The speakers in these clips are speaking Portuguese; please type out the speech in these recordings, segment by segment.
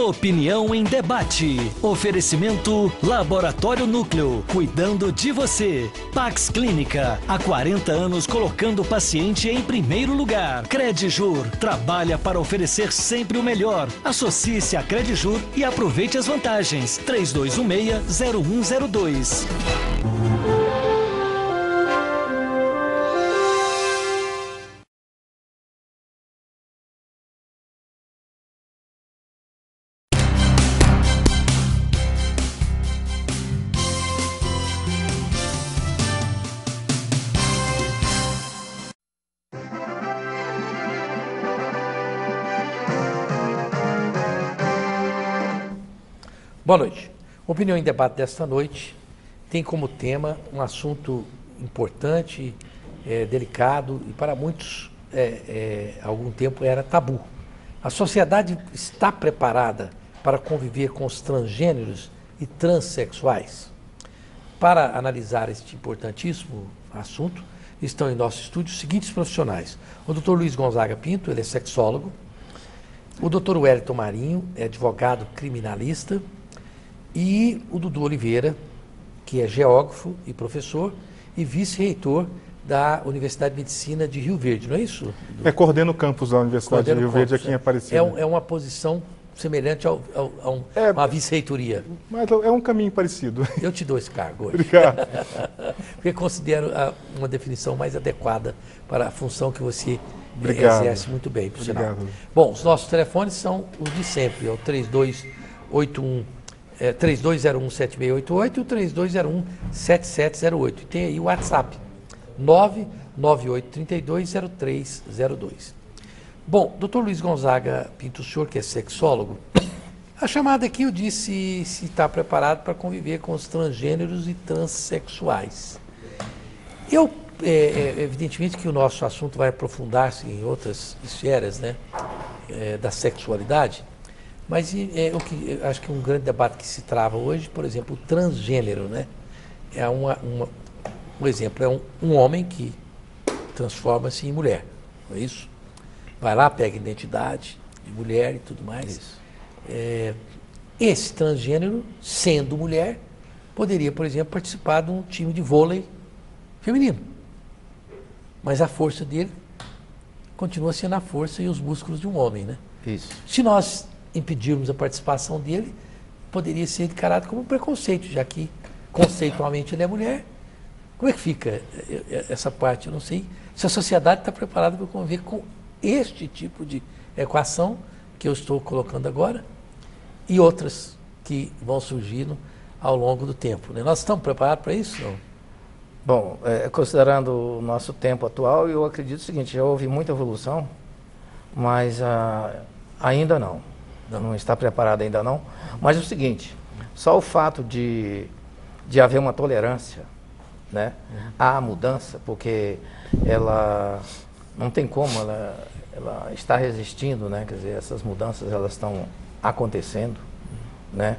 Opinião em Debate. Oferecimento Laboratório Núcleo, cuidando de você. Pax Clínica, há 40 anos colocando o paciente em primeiro lugar. Credijur, trabalha para oferecer sempre o melhor. Associe-se a Credijur e aproveite as vantagens. 3216-0102. Boa noite. Opinião em Debate desta noite tem como tema um assunto importante, delicado e para muitos há algum tempo era tabu. A sociedade está preparada para conviver com os transgêneros e transexuais? Para analisar este importantíssimo assunto, estão em nosso estúdio os seguintes profissionais. O Dr. Luiz Gonzaga Pinto, ele é sexólogo. O Dr. Wellington Marinho é advogado criminalista. E o Dudu Oliveira, que é geógrafo e professor e vice-reitor da Universidade de Medicina de Rio Verde, não é isso, Dudu? Coordena o campus da Universidade de Rio Verde aqui em Aparecida. É uma posição semelhante a uma vice-reitoria. Mas é um caminho parecido. Eu te dou esse cargo hoje. Obrigado. Porque considero uma definição mais adequada para a função que você exerce muito bem, por sinal. Obrigado. Bom, os nossos telefones são os de sempre, é o 3201-7688 e o 3201-7708. E tem aí o WhatsApp, 998320302. Bom, doutor Luiz Gonzaga Pinto, o senhor que é sexólogo, a chamada aqui eu disse se está preparado para conviver com os transgêneros e transexuais. Evidentemente que o nosso assunto vai aprofundar-se em outras esferas, né, da sexualidade, mas acho que um grande debate que se trava hoje, por exemplo, o transgênero, né? Um exemplo, é um homem que transforma-se em mulher, não é isso? Vai lá, pega identidade de mulher e tudo mais. Esse transgênero, sendo mulher, poderia, por exemplo, participar de um time de vôlei feminino. Mas a força dele continua sendo a força e os músculos de um homem, né? Isso. Se nós impedirmos a participação dele, poderia ser encarado como um preconceito, já que conceitualmente ele é mulher. Como é que fica essa parte? Eu não sei se a sociedade está preparada para conviver com este tipo de equação que eu estou colocando agora e outras que vão surgindo ao longo do tempo, né? Nós estamos preparados para isso? Não? Bom, considerando o nosso tempo atual, eu acredito o seguinte, já houve muita evolução, mas ainda não. Não está preparado ainda não. Mas é o seguinte, só o fato de haver uma tolerância, né, à mudança, porque ela não tem como, ela está resistindo, né, quer dizer, essas mudanças elas estão acontecendo, né,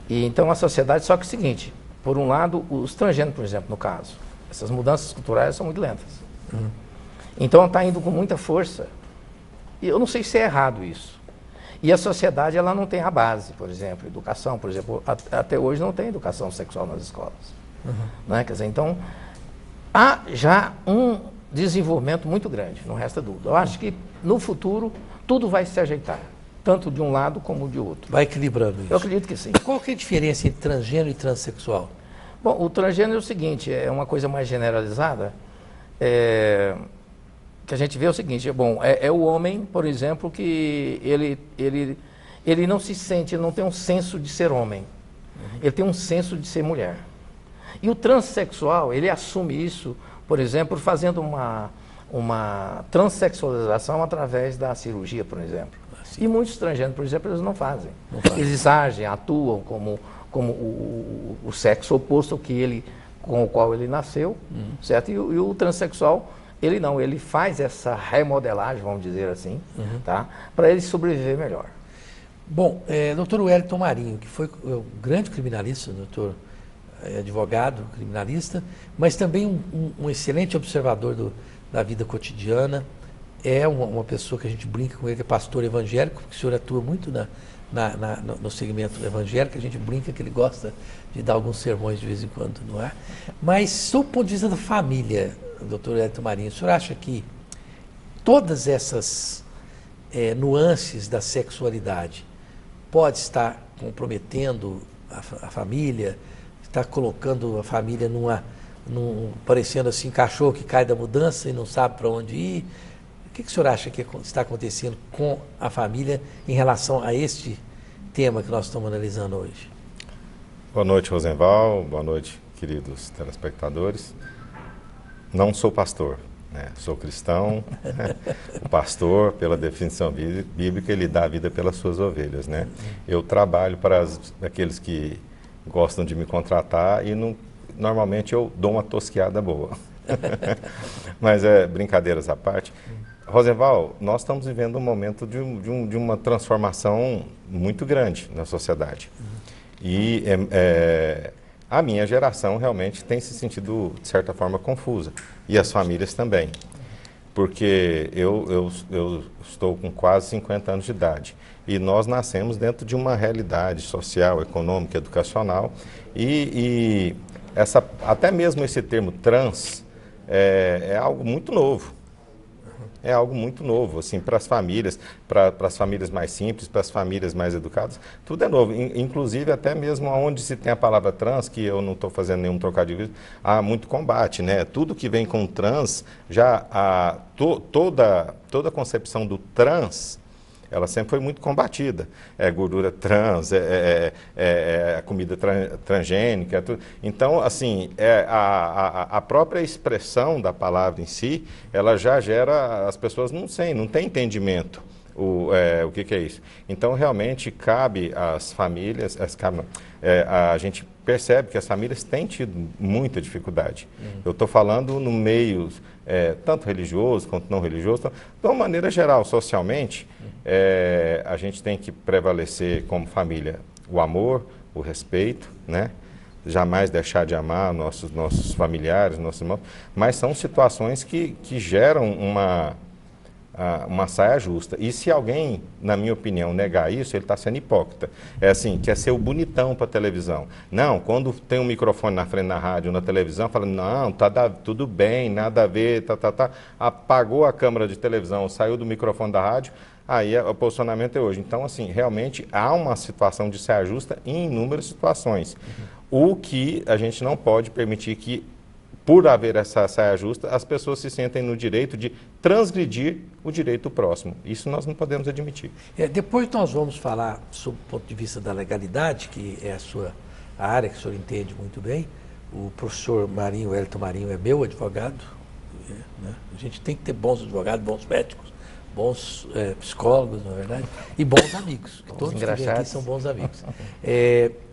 e então a sociedade, só que é o seguinte, por um lado, os transgêneros, por exemplo, no caso, essas mudanças culturais são muito lentas. Então ela está indo com muita força, e eu não sei se é errado isso. E a sociedade ela não tem a base, por exemplo, educação, por exemplo, até hoje não tem educação sexual nas escolas. Né? Quer dizer, então, há já um desenvolvimento muito grande, não resta dúvida. Eu acho que no futuro tudo vai se ajeitar, tanto de um lado como de outro. Vai equilibrando isso? Eu acredito que sim. Qual que é a diferença entre transgênero e transexual? Bom, o transgênero é o seguinte, é uma coisa mais generalizada, que a gente vê o seguinte, é o homem, por exemplo, que ele não se sente, ele não tem um senso de ser homem, ele tem um senso de ser mulher. E o transexual, ele assume isso, por exemplo, fazendo uma transexualização através da cirurgia, por exemplo. E muitos transgêneros, por exemplo, eles não fazem. Eles agem, atuam como o sexo oposto com o qual ele nasceu, certo? E o transexual, ele não, ele faz essa remodelagem, vamos dizer assim, tá? Para ele sobreviver melhor. Bom, doutor Wellington Marinho, que foi um grande criminalista, doutor advogado, criminalista, mas também um excelente observador da vida cotidiana, é uma pessoa que a gente brinca com ele, que é pastor evangélico, porque o senhor atua muito no segmento evangélico, a gente brinca que ele gosta de dar alguns sermões de vez em quando, não é? Mas, sob o ponto de vista da família, doutor Hélio Marinho, o senhor acha que todas essas nuances da sexualidade pode estar comprometendo a família, está colocando a família parecendo assim, cachorro que cai da mudança e não sabe para onde ir? O que o senhor acha que está acontecendo com a família em relação a este tema que nós estamos analisando hoje? Boa noite, Rosenval. Boa noite, queridos telespectadores. Não sou pastor, né? Sou cristão. O pastor, pela definição bíblica, ele dá a vida pelas suas ovelhas, né? Eu trabalho para aqueles que gostam de me contratar e normalmente eu dou uma tosquiada boa. Mas brincadeiras à parte. Rosenval, nós estamos vivendo um momento de uma transformação muito grande na sociedade. E a minha geração realmente tem se sentido, de certa forma, confusa. E as famílias também. Porque eu estou com quase 50 anos de idade. E nós nascemos dentro de uma realidade social, econômica, educacional. E até mesmo esse termo trans é algo muito novo. É algo muito novo, assim, para as famílias mais simples, para as famílias mais educadas, tudo é novo. Inclusive, até mesmo onde se tem a palavra trans, que eu não estou fazendo nenhum trocadilho, há muito combate, né? Tudo que vem com trans, toda a concepção do trans, ela sempre foi muito combatida. É gordura trans, a comida transgênica. Tudo. Então, assim, a própria expressão da palavra em si, ela já gera, as pessoas não têm entendimento o que é isso. Então, realmente, cabe às famílias, a gente percebe que as famílias têm tido muita dificuldade. Eu estou falando no meio, tanto religioso quanto não religioso. Então, de uma maneira geral, socialmente, a gente tem que prevalecer como família o amor, o respeito, né? Jamais deixar de amar nossos familiares, nossos irmãos, mas são situações que geram uma saia justa. E se alguém, na minha opinião, negar isso, ele está sendo hipócrita. É assim, quer ser o bonitão para a televisão. Não, quando tem um microfone na frente na rádio, na televisão, fala, não, tudo bem, nada a ver, apagou a câmera de televisão, saiu do microfone da rádio, aí o posicionamento é hoje. Então, assim, realmente há uma situação de saia justa em inúmeras situações. O que a gente não pode permitir que, por haver essa saia justa, as pessoas se sentem no direito de transgredir o direito próximo. Isso nós não podemos admitir. Depois nós vamos falar sobre o ponto de vista da legalidade, que é a área que o senhor entende muito bem. O professor Hélio Marinho é meu advogado. Né? A gente tem que ter bons advogados, bons médicos, bons psicólogos, na verdade, e bons amigos. Todos que vêm aqui são bons amigos.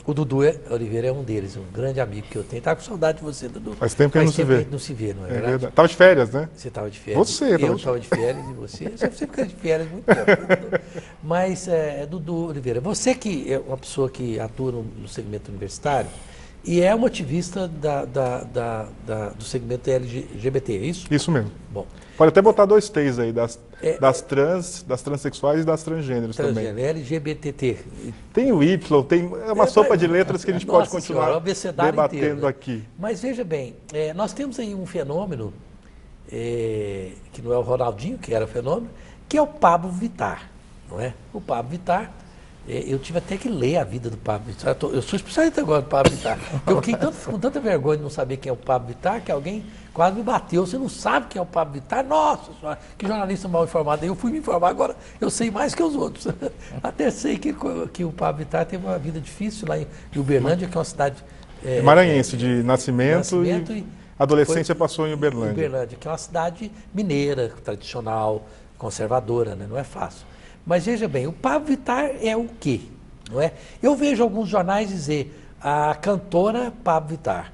O Dudu Oliveira é um deles, um grande amigo que eu tenho. Estava com saudade de você, Dudu. Faz tempo que a gente não se vê, não é verdade? Estava de férias, né? Você estava de férias. Eu estava de férias e você. Você fica de férias muito tempo. Mas, Dudu Oliveira, você que é uma pessoa que atua no segmento universitário e é uma ativista do segmento LGBT, é isso? Isso mesmo. Bom. Pode até botar 2 T's aí, das transexuais e das transgêneros também. LGBT. Tem o Y, é uma sopa de letras que a gente pode continuar debatendo inteiro, né? aqui. Mas veja bem, nós temos aí um fenômeno, que não é o Ronaldinho, que era fenômeno, que é o Pablo Vittar, não é? O Pablo Vittar, eu tive até que ler a vida do Pablo Vittar. Eu sou especialista agora do Pablo Vittar. Eu fiquei com tanta vergonha de não saber quem é o Pablo Vittar, que alguém quase me bateu. Você não sabe quem é o Pablo Vittar? Nossa senhora, que jornalista mal informado. Eu fui me informar, agora eu sei mais que os outros. Até sei que o Pablo Vittar teve uma vida difícil lá em Uberlândia, que é uma cidade... maranhense, de nascimento e adolescência passou em Uberlândia. Uberlândia, que é uma cidade mineira, tradicional, conservadora, né? Não é fácil. Mas veja bem, o Pablo Vittar é o quê? Não é? Eu vejo alguns jornais dizer a cantora Pablo Vittar.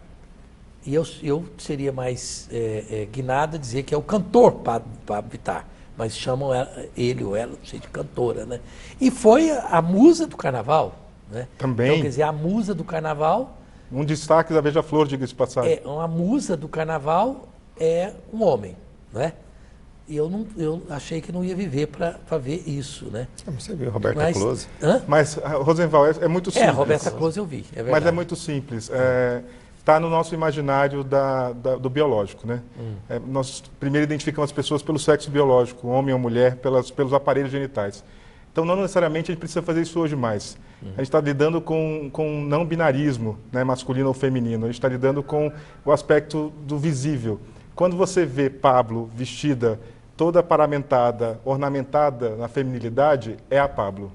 E eu seria mais guinado a dizer que é o cantor Pablo Vittar. Mas chamam ele ou ela, não sei, de cantora, né? E foi a musa do carnaval. Né? Também. Então, quer dizer, a musa do carnaval... Um destaque da Beija-Flor, diga-se de passagem. Uma musa do carnaval é um homem, não é? E eu achei que não ia viver para ver isso, né? Você viu Roberta Close? Mas, Rosenval, é muito simples. Roberta Close eu vi, é verdade. Mas é muito simples. Está no nosso imaginário do biológico, né? Nós primeiro identificamos as pessoas pelo sexo biológico, homem ou mulher, pelos aparelhos genitais. Então, não necessariamente a gente precisa fazer isso hoje mais. A gente está lidando com não binarismo, né, masculino ou feminino. A gente está lidando com o aspecto do visível. Quando você vê Pablo vestida, toda paramentada, ornamentada na feminilidade, é a Pablo.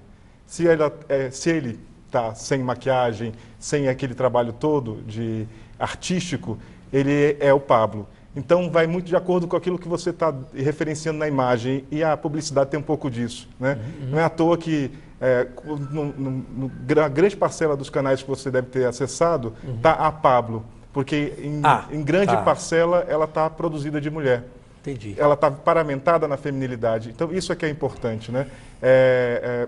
Se ele está sem maquiagem, sem aquele trabalho todo de artístico, ele é o Pablo. Então, vai muito de acordo com aquilo que você está referenciando na imagem, e a publicidade tem um pouco disso, né? Não é à toa que na grande parcela dos canais que você deve ter acessado, está a Pablo, porque em grande parcela ela está produzida de mulher. Entendi. Ela está paramentada na feminilidade. Então, isso é que é importante, né?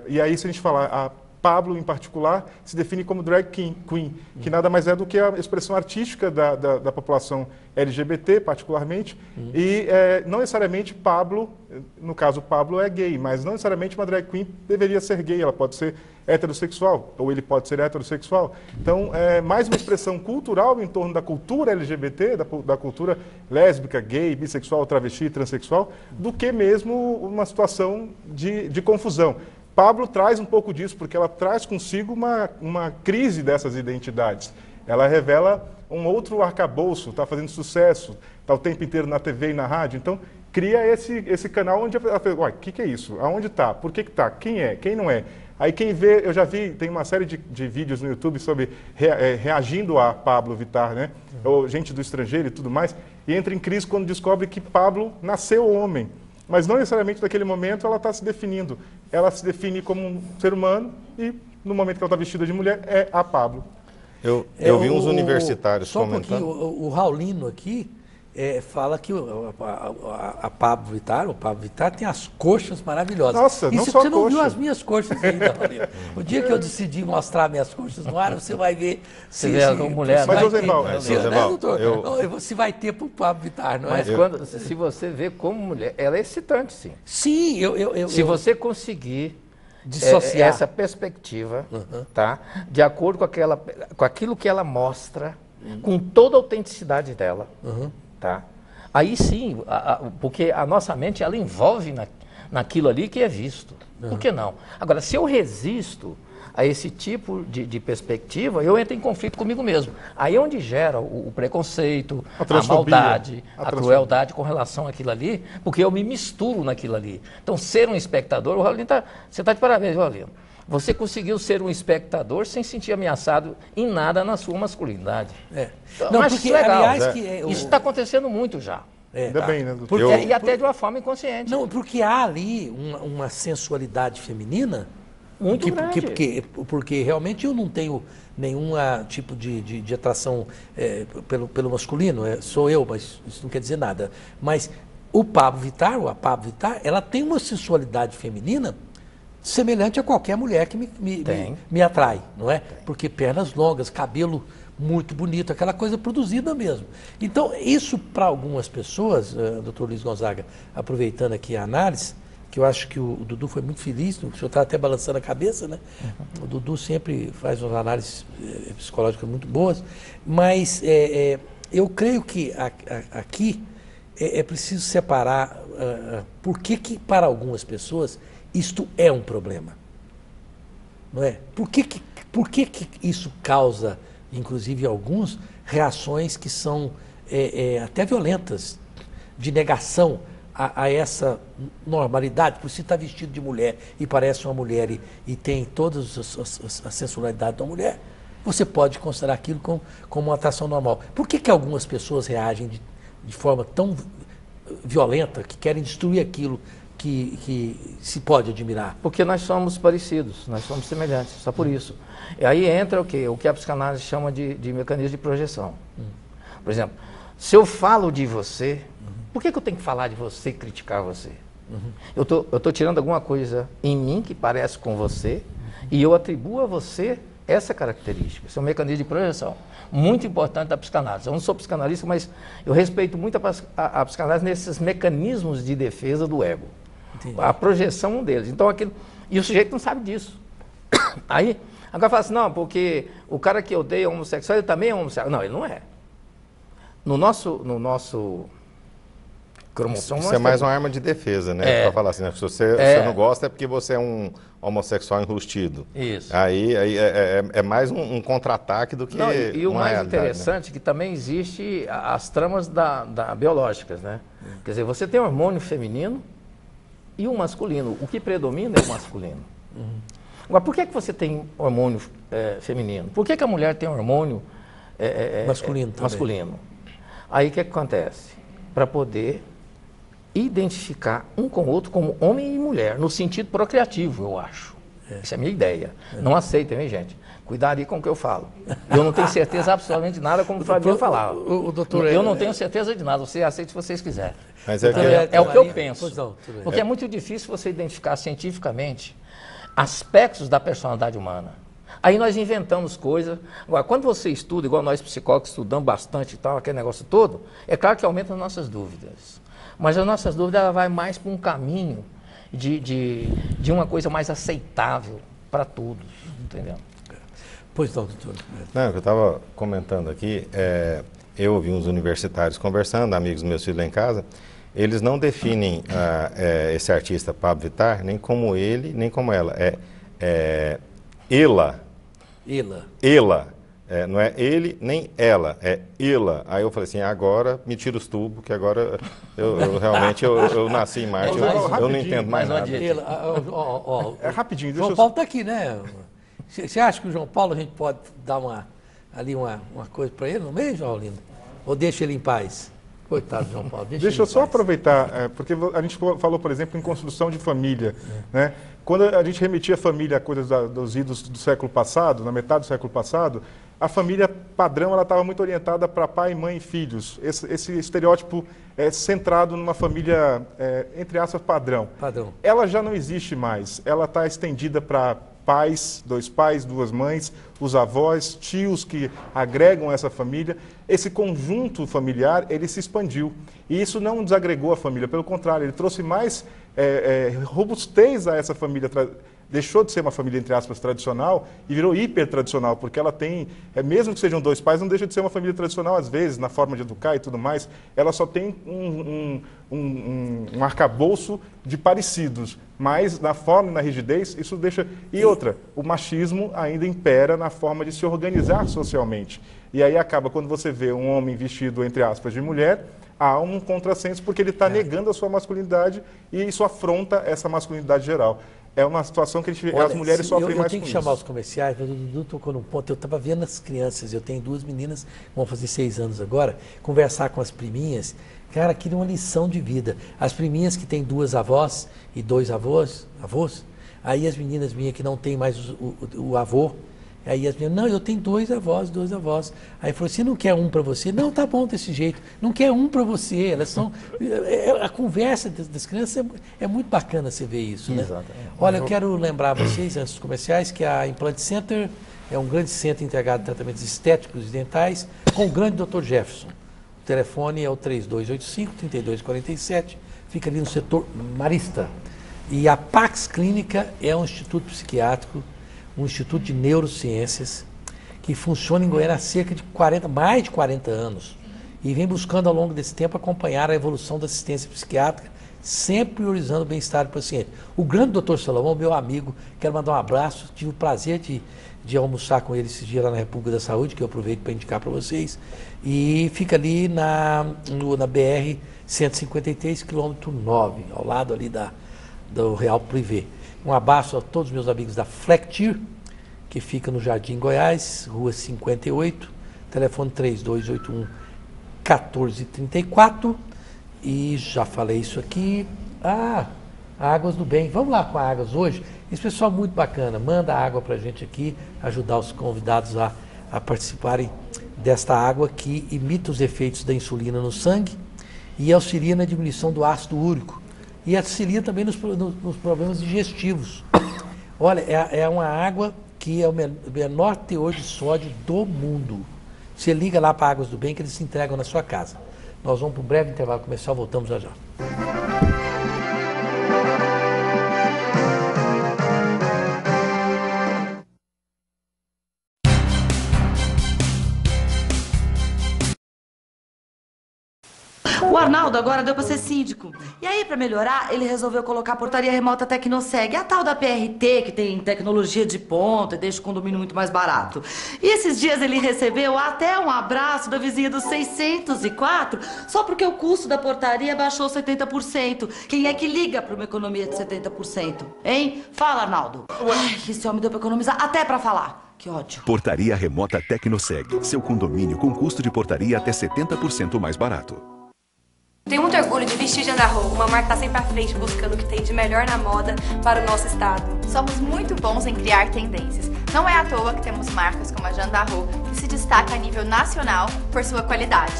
E aí, se a gente falar, a Pablo, em particular, se define como drag queen, que nada mais é do que a expressão artística da população LGBT, particularmente, e não necessariamente Pablo, no caso Pablo é gay, mas não necessariamente uma drag queen deveria ser gay, ela pode ser heterossexual, ou ele pode ser heterossexual. Então, é mais uma expressão cultural em torno da cultura LGBT, da cultura lésbica, gay, bissexual, travesti, transexual, do que mesmo uma situação de confusão. Pablo traz um pouco disso, porque ela traz consigo uma crise dessas identidades. Ela revela um outro arcabouço, está fazendo sucesso, está o tempo inteiro na TV e na rádio. Então, cria esse canal onde ela fala, uai, o que é isso? Aonde está? Por que está? Quem é? Quem não é? Aí quem vê, eu já vi, tem uma série de vídeos no YouTube sobre reagindo a Pablo Vittar, né? Ou gente do estrangeiro e tudo mais, e entra em crise quando descobre que Pablo nasceu homem. Mas não necessariamente naquele momento ela está se definindo. Ela se define como um ser humano e no momento que ela está vestida de mulher é a Pablo. Eu vi uns universitários comentando. Só um pouquinho, o Raulino aqui fala que a Pablo Vittar tem as coxas maravilhosas. Nossa, não só você não coxa. viu as minhas coxas ainda, Raulino. O dia que eu decidi mostrar minhas coxas no ar, você vai ver se uma mulher. Mas, Joseval, doutor? se vai ter para o Pablo Vittar, não é? Mas se você vê como mulher, ela é excitante, sim. Sim, se você conseguir dissociar essa perspectiva, tá? De acordo com aquilo que ela mostra, com toda a autenticidade dela, tá? Aí sim, porque a nossa mente ela envolve naquilo ali que é visto. Por que não? Agora, se eu resisto a esse tipo de perspectiva, eu entro em conflito comigo mesmo. Aí é onde gera o preconceito, a maldade, a crueldade com relação àquilo ali, porque eu me misturo naquilo ali. Então, ser um espectador, o Raulino você está de parabéns, Raulino. Você conseguiu ser um espectador sem sentir ameaçado em nada na sua masculinidade. Então, não, porque, legal. aliás, isso está acontecendo muito já. Ainda bem, né? E até de uma forma inconsciente. Não, porque há ali uma sensualidade feminina muito grande. Porque realmente eu não tenho nenhum tipo de atração pelo masculino, sou eu, mas isso não quer dizer nada. Mas a Pablo Vittar, ela tem uma sensualidade feminina semelhante a qualquer mulher que me atrai, não é? Porque pernas longas, cabelo muito bonito, aquela coisa produzida mesmo. Então, isso para algumas pessoas, doutor Luiz Gonzaga, aproveitando aqui a análise, que eu acho que o Dudu foi muito feliz, o senhor está até balançando a cabeça, né? O Dudu sempre faz umas análises psicológicas muito boas, mas eu creio que aqui é preciso separar por que para algumas pessoas isto é um problema, não é? Por que isso causa, inclusive alguns, reações que são até violentas, de negação a essa normalidade? Por se estar vestido de mulher e parece uma mulher e tem todas a sensualidade da mulher, você pode considerar aquilo como uma atração normal. Por que algumas pessoas reagem de forma tão violenta, que querem destruir aquilo que se pode admirar? Porque nós somos parecidos, nós somos semelhantes, só por isso. E aí entra o que a psicanálise chama de mecanismo de projeção. Por exemplo, se eu falo de você, por que eu tenho que falar de você e criticar você? Eu tô tirando alguma coisa em mim que parece com você e eu atribuo a você essa característica. Esse é um mecanismo de projeção muito importante da psicanálise. Eu não sou psicanalista, mas eu respeito muito a psicanálise nesses mecanismos de defesa do ego. Entendi. A projeção é um deles. Então, e o sujeito não sabe disso. Aí, agora fala assim, não, porque o cara que odeia homossexual, ele também é homossexual. Não, ele não é. No nosso cromossomo... Isso é mais uma arma de defesa, né? Para falar assim, né? Se você não gosta é porque você é um homossexual enrustido. Isso. Aí é mais um contra-ataque do que não, e o uma mais realidade, interessante é que também existe as tramas biológicas, né? Quer dizer, você tem um hormônio feminino e um masculino. O que predomina é o masculino. Agora, por que você tem hormônio feminino? Por que a mulher tem hormônio masculino? Aí o que acontece? Para poder identificar um com o outro como homem e mulher, no sentido procriativo, eu acho. Essa é a minha ideia. Não aceitem, hein, gente? Cuidado aí com o que eu falo. Eu não tenho certeza absolutamente de nada, como o Fabiano falava. Eu não tenho certeza de nada, você aceita se vocês quiserem. Mas é o que eu penso. Porque é muito difícil você identificar cientificamente aspectos da personalidade humana. Aí nós inventamos coisas. Agora, quando você estuda, igual nós psicólogos estudamos bastante e tal, aquele negócio todo, é claro que aumenta as nossas dúvidas. Mas as nossas dúvidas ela vai mais para um caminho de uma coisa mais aceitável para todos, entendeu? Pois não, doutor. Não, eu estava comentando aqui, eu ouvi uns universitários conversando, amigos meus filhos lá em casa, eles não definem esse artista Pablo Vittar nem como ele, nem como ela. Ela. Não é ele nem ela, é ela. Aí eu falei assim, agora me tira os tubos, que agora eu realmente eu nasci em Marte, eu não entendo mais nada. É rapidinho, deixa João Paulo está aqui, né? Você acha que o João Paulo a gente pode dar uma coisa para ele no meio, João Lindo? Ou deixa ele em paz? Coitado do João Paulo. Deixa eu só aproveitar, porque a gente falou, por exemplo, em construção de família. Né? Quando a gente remetia a família a coisas dos idos do século passado, na metade do século passado, a família padrão ela estava muito orientada para pai, mãe e filhos. Esse estereótipo é centrado numa família, entre aspas, padrão. Ela já não existe mais. Ela está estendida para pais, 2 pais, 2 mães, os avós, tios que agregam essa família. Esse conjunto familiar, ele se expandiu. E isso não desagregou a família, pelo contrário, ele trouxe mais robustez a essa família. Deixou de ser uma família, entre aspas, tradicional e virou hiper tradicional, porque ela tem, mesmo que sejam 2 pais, não deixa de ser uma família tradicional, às vezes, na forma de educar e tudo mais, ela só tem um arcabouço de parecidos, mas na forma e na rigidez, isso deixa... E outra, o machismo ainda impera na forma de se organizar socialmente. E aí acaba, quando você vê um homem vestido, entre aspas, de mulher, há um contrassenso, porque ele está negando a sua masculinidade e isso afronta essa masculinidade geral. É uma situação que as mulheres sofrem mais com isso. Eu tenho que chamar os comerciais, mas o Dudu tocou num ponto. Eu estava vendo as crianças, eu tenho 2 meninas, vão fazer 6 anos agora, conversar com as priminhas. Cara, aquilo é uma lição de vida. As priminhas que têm 2 avós e 2 avós, aí as meninas minhas que não têm mais o avô, aí as meninas, não, eu tenho 2 avós. Aí falou, você não quer um para você? Não, tá bom desse jeito. Não quer um para você. Elas são... A conversa das crianças é muito bacana você ver isso, né? Exatamente. Olha, eu quero lembrar vocês, antes dos comerciais, que a Implant Center é um grande centro integrado de tratamentos estéticos e dentais com o grande Dr. Jefferson. O telefone é o 3285-3247, fica ali no setor Marista. E a Pax Clínica é um instituto psiquiátrico, um instituto de neurociências, que funciona em Goiânia há cerca de mais de 40 anos. E vem buscando ao longo desse tempo acompanhar a evolução da assistência psiquiátrica, sempre priorizando o bem-estar do paciente. O grande doutor Salomão, meu amigo, quero mandar um abraço, tive o prazer de almoçar com ele esses dias lá na República da Saúde, que eu aproveito para indicar para vocês, e fica ali na BR 153, quilômetro 9, ao lado ali do Real Privé. Um abraço a todos os meus amigos da Flectir, que fica no Jardim Goiás, rua 58, telefone 3281-1434, e já falei isso aqui. Águas do Bem, vamos lá com a Águas hoje. Esse pessoal muito bacana, manda água para a gente aqui, ajudar os convidados a participarem desta água que imita os efeitos da insulina no sangue e auxilia na diminuição do ácido úrico e auxilia também nos problemas digestivos. Olha, é uma água que é o menor teor de sódio do mundo. Você liga lá para Águas do Bem que eles se entregam na sua casa. Nós vamos para um breve intervalo comercial, voltamos já já. O Arnaldo agora deu pra ser síndico. E aí, pra melhorar, ele resolveu colocar a portaria remota Tecnoseg, a tal da PRT, que tem tecnologia de ponta e deixa o condomínio muito mais barato. E esses dias ele recebeu até um abraço da vizinha do 604, só porque o custo da portaria baixou 70%. Quem é que liga pra uma economia de 70%? Hein? Fala, Arnaldo. Ai, esse homem deu pra economizar até pra falar. Que ódio. Portaria remota Tecnoseg. Seu condomínio com custo de portaria até 70% mais barato. Tenho muito orgulho de vestir Jandarro, uma marca que está sempre à frente buscando o que tem de melhor na moda para o nosso estado. Somos muito bons em criar tendências. Não é à toa que temos marcas como a Jandarro, que se destaca a nível nacional por sua qualidade.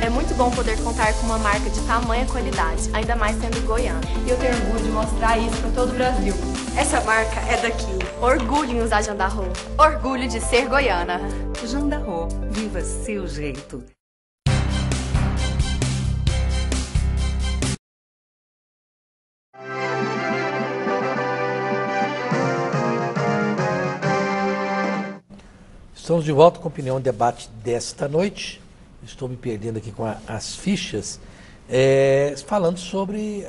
É muito bom poder contar com uma marca de tamanha qualidade, ainda mais sendo goiana. E eu tenho orgulho de mostrar isso para todo o Brasil. Essa marca é daqui. Orgulho em usar Jandarro. Orgulho de ser goiana. Jandarro, viva seu jeito. Estamos de volta com a opinião e debate desta noite. Estou me perdendo aqui com as fichas, falando sobre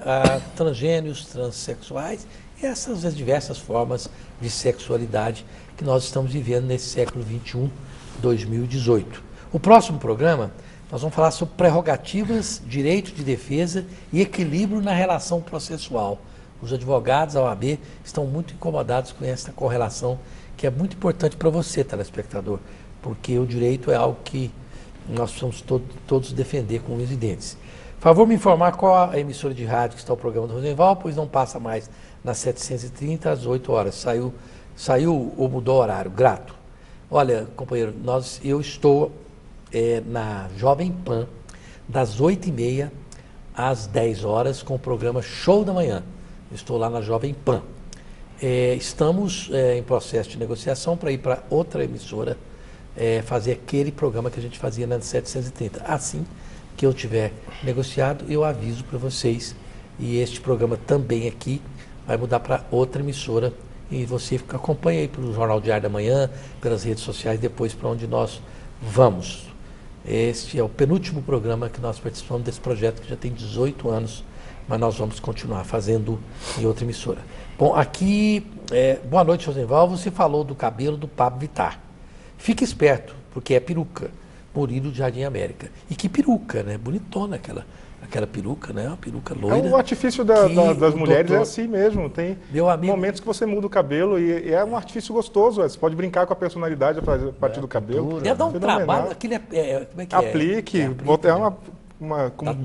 transgênios, transexuais e essas diversas formas de sexualidade que nós estamos vivendo nesse século XXI, 2018. O próximo programa, nós vamos falar sobre prerrogativas, direito de defesa e equilíbrio na relação processual. Os advogados, a OAB, estão muito incomodados com essa correlação, que é muito importante para você, telespectador, porque o direito é algo que nós precisamos todos defender com unhas e dentes. Favor me informar qual a emissora de rádio que está o programa do Rosenval, pois não passa mais nas 730 às 8 horas. Saiu ou mudou o horário? Grato. Olha, companheiro, eu estou na Jovem Pan, das 8h30 às 10 horas, com o programa Show da Manhã. Eu estou lá na Jovem Pan. Estamos em processo de negociação para ir para outra emissora, fazer aquele programa que a gente fazia na 730. Assim que eu tiver negociado, eu aviso para vocês. E este programa também aqui vai mudar para outra emissora. E você acompanha aí pelo Jornal Diário da Manhã, pelas redes sociais, depois para onde nós vamos. Este é o penúltimo programa que nós participamos desse projeto, que já tem 18 anos, mas nós vamos continuar fazendo em outra emissora. Bom, aqui, boa noite, Rosenval. Você falou do cabelo do Pablo Vittar. Fique esperto, porque é peruca. Murilo de Jardim América. E que peruca, né? Bonitona aquela peruca, né? Uma peruca loira. O artifício das mulheres é assim mesmo. Tem momentos que você muda o cabelo e é um artifício gostoso. Você pode brincar com a personalidade a partir do cabelo. Deve dar um trabalho. Aquilo como é que aplique,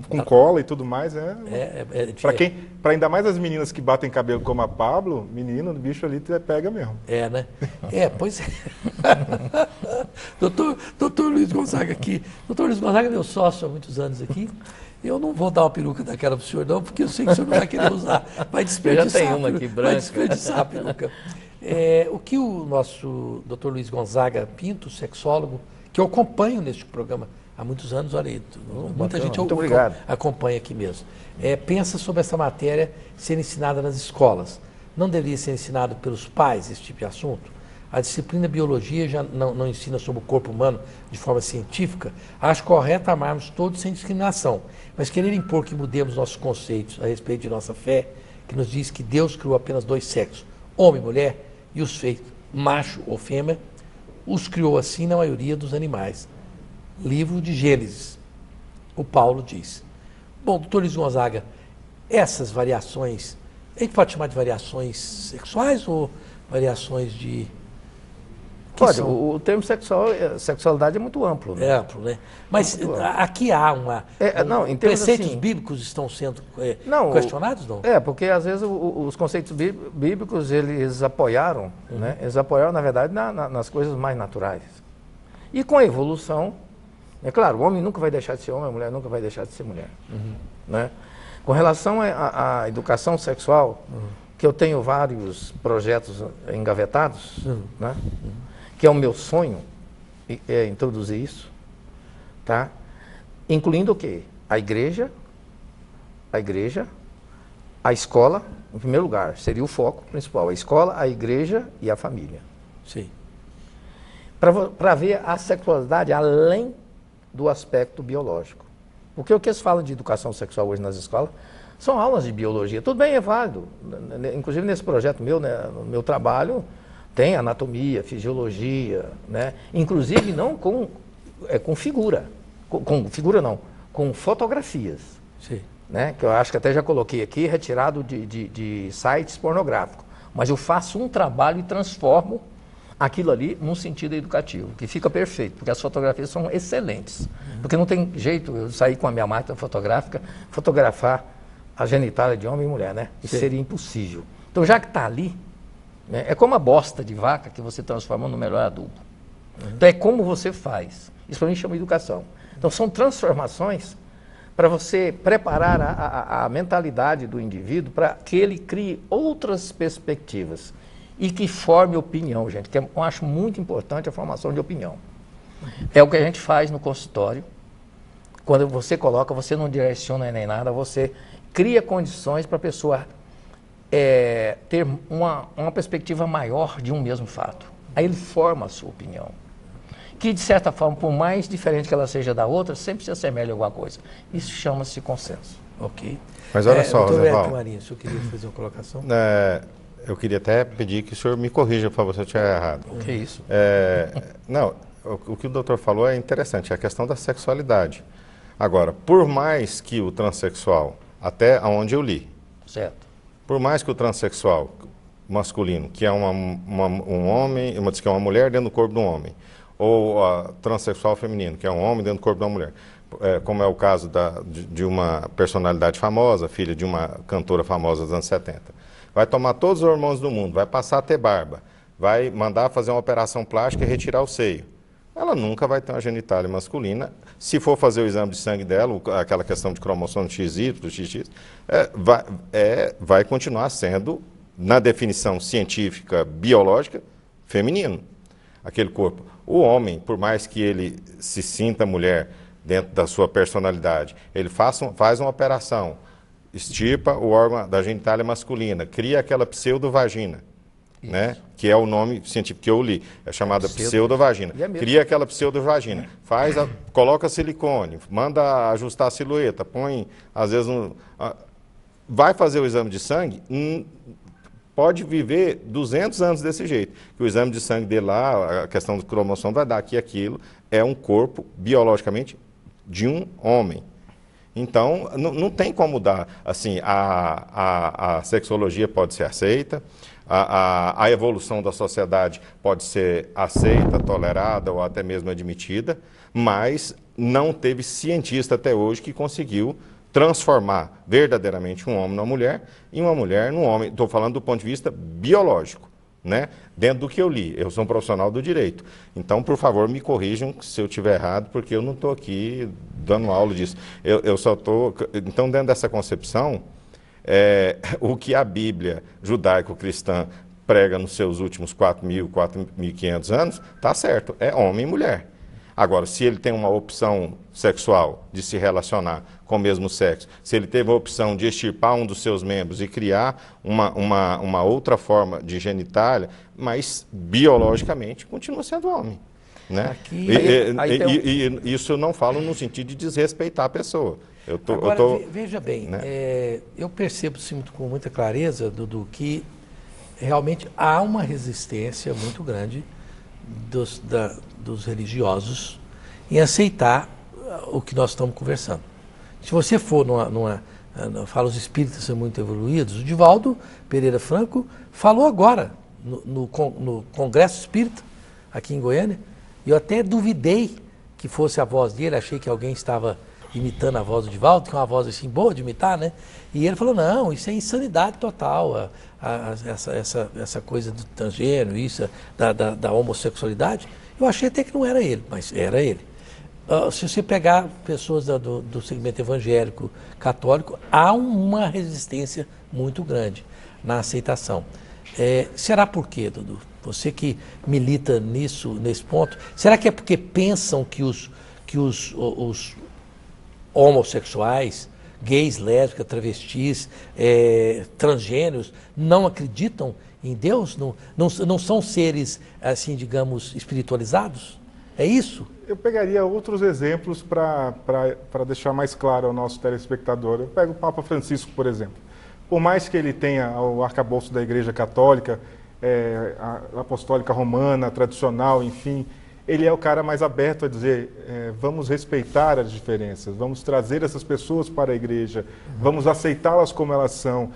com cola e tudo mais. Para ainda mais as meninas que batem cabelo como a Pablo, menino, o bicho ali pega mesmo. Né? Pois é. Doutor Luiz Gonzaga aqui. Doutor Luiz Gonzaga é meu sócio há muitos anos aqui. Eu não vou dar uma peruca daquela para o senhor, não, porque eu sei que o senhor não vai querer usar. Vai desperdiçar. Já tem uma aqui branca. Vai desperdiçar a peruca. O que o nosso doutor Luiz Gonzaga Pinto, sexólogo, que eu acompanho neste programa há muitos anos, olha aí, muita gente acompanha aqui mesmo, pensa sobre essa matéria ser ensinada nas escolas. Não deveria ser ensinado pelos pais esse tipo de assunto? A disciplina Biologia já não ensina sobre o corpo humano de forma científica. Acho correto amarmos todos sem discriminação, mas querer impor que mudemos nossos conceitos a respeito de nossa fé, que nos diz que Deus criou apenas dois sexos, homem e mulher, e os fez macho ou fêmea, os criou assim na maioria dos animais. Livro de Gênesis, o Paulo diz. Bom, doutor Luiz Gonzaga, essas variações, a gente pode chamar de variações sexuais ou variações de... Olha, o termo sexualidade é muito amplo. Né? É amplo, né? Mas aqui há em preceitos assim, bíblicos estão sendo questionados, não? Porque às vezes os conceitos bíblicos, eles apoiaram, né? Eles apoiaram, na verdade, nas coisas mais naturais. E com a evolução, é claro, o homem nunca vai deixar de ser homem, a mulher nunca vai deixar de ser mulher. Né? Com relação à educação sexual, que eu tenho vários projetos engavetados, né? Que é o meu sonho introduzir isso, tá? Incluindo o quê? A igreja, a escola, em primeiro lugar, seria o foco principal, a escola, a igreja e a família. Sim. Para ver a sexualidade além do aspecto biológico. Porque o que eles falam de educação sexual hoje nas escolas são aulas de biologia. Tudo bem, é válido. Inclusive nesse projeto meu, né, no meu trabalho, tem anatomia, fisiologia, né? Inclusive não com figura. Com figura não, com fotografias. Sim. Né? Que eu acho que até já coloquei aqui, retirado de sites pornográficos. Mas eu faço um trabalho e transformo aquilo ali num sentido educativo, que fica perfeito, porque as fotografias são excelentes. Porque não tem jeito eu sair com a minha máquina fotográfica, fotografar a genitália de homem e mulher, né? Isso seria impossível. Então, já que está ali, né, é como a bosta de vaca que você transforma no melhor adubo. Então, é como você faz. Isso para mim chama educação. Então, são transformações para você preparar a mentalidade do indivíduo para que ele crie outras perspectivas e que forme opinião, gente, que eu acho muito importante a formação de opinião. É o que a gente faz no consultório. Quando você coloca, você não direciona nem nada, você cria condições para a pessoa ter uma perspectiva maior de um mesmo fato. Aí ele forma a sua opinião. Que, de certa forma, por mais diferente que ela seja da outra, sempre se assemelha a alguma coisa. Isso chama-se consenso. Ok. Mas olha só, doutor Zé Hélio Val, Marinho, o senhor queria fazer uma colocação? Eu queria até pedir que o senhor me corrija, por favor, se eu estiver errado. O que é isso? Não, o que o doutor falou é interessante, é a questão da sexualidade. Agora, por mais que o transexual, até onde eu li, certo, por mais que o transexual masculino, que é um homem, que é uma mulher dentro do corpo de um homem, ou a transexual feminino, que é um homem dentro do corpo de uma mulher, como é o caso de uma personalidade famosa, filha de uma cantora famosa dos anos 70, vai tomar todos os hormônios do mundo, vai passar a ter barba, vai mandar fazer uma operação plástica e retirar o seio. Ela nunca vai ter uma genitália masculina. Se for fazer o exame de sangue dela, aquela questão de cromossomo XY, XX, vai continuar sendo, na definição científica, biológica, feminino. Aquele corpo. O homem, por mais que ele se sinta mulher dentro da sua personalidade, ele faz uma operação, extirpa o órgão da genitália masculina, cria aquela pseudovagina, né? Que é o nome científico que eu li, é chamada pseudovagina. Cria aquela pseudovagina, coloca silicone, manda ajustar a silhueta, põe, às vezes, vai fazer o exame de sangue, pode viver 200 anos desse jeito. Que o exame de sangue dele lá, a questão do cromossomo vai dar que aquilo é um corpo biologicamente de um homem. Então, não tem como dar, assim, a sexologia pode ser aceita, a evolução da sociedade pode ser aceita, tolerada ou até mesmo admitida, mas não teve cientista até hoje que conseguiu transformar verdadeiramente um homem numa mulher e uma mulher num homem. Estou falando do ponto de vista biológico, né? Dentro do que eu li. Eu sou um profissional do direito. Então, por favor, me corrijam se eu estiver errado, porque eu não estou aqui dando aula disso. Eu só estou... Então, dentro dessa concepção, o que a Bíblia judaico-cristã prega nos seus últimos 4.500 anos, está certo, é homem e mulher. Agora, se ele tem uma opção sexual de se relacionar com o mesmo sexo, se ele teve a opção de extirpar um dos seus membros e criar uma outra forma de genitália, mas biologicamente continua sendo homem. Né? E isso eu não falo no sentido de desrespeitar a pessoa. Veja bem, né? Eu percebo com muita clareza, Dudu, que realmente há uma resistência muito grande dos religiosos em aceitar o que nós estamos conversando. Se você for fala os espíritas são muito evoluídos, o Divaldo Pereira Franco falou agora no Congresso Espírita, aqui em Goiânia, e eu até duvidei que fosse a voz dele, achei que alguém estava imitando a voz do Divaldo, que é uma voz assim boa de imitar, né? E ele falou, não, isso é insanidade total, essa coisa do transgênero, isso, da homossexualidade. Eu achei até que não era ele, mas era ele. Se você pegar pessoas do segmento evangélico, católico, há uma resistência muito grande. na aceitação. Será por quê, Dudu? Você que milita nesse ponto, será que é porque pensam que os homossexuais, gays, lésbicas, travestis, transgêneros, não acreditam em Deus? Não são seres, assim, digamos, espiritualizados? É isso? Eu pegaria outros exemplos para deixar mais claro ao nosso telespectador. Eu pego o Papa Francisco, por exemplo. Por mais que ele tenha o arcabouço da Igreja Católica, a apostólica romana, tradicional, enfim, ele é o cara mais aberto a dizer, vamos respeitar as diferenças, vamos trazer essas pessoas para a igreja, vamos aceitá-las como elas são.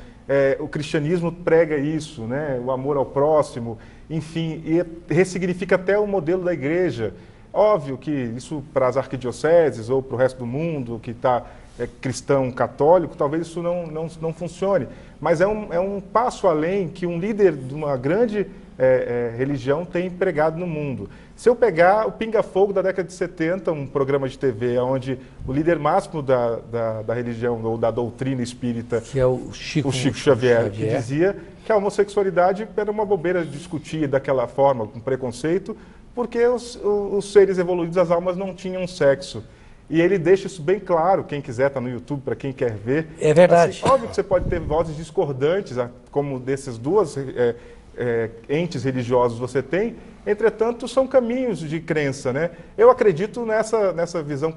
O cristianismo prega isso, né? O amor ao próximo, enfim, e ressignifica até o modelo da igreja. Óbvio que isso para as arquidioceses ou para o resto do mundo que está cristão católico, talvez isso não funcione, mas é um passo além que um líder de uma grande religião tem pregado no mundo. Se eu pegar o Pinga Fogo da década de 70, um programa de TV onde o líder máximo da religião ou da doutrina espírita, que é o Chico Xavier, que dizia que a homossexualidade era uma bobeira de discutir daquela forma, com preconceito, porque os seres evoluídos, as almas, não tinham sexo. E ele deixa isso bem claro, quem quiser, está no YouTube, para quem quer ver. É verdade. Assim, óbvio que você pode ter vozes discordantes, como desses duas entes religiosos você tem, entretanto, são caminhos de crença, né? Eu acredito nessa visão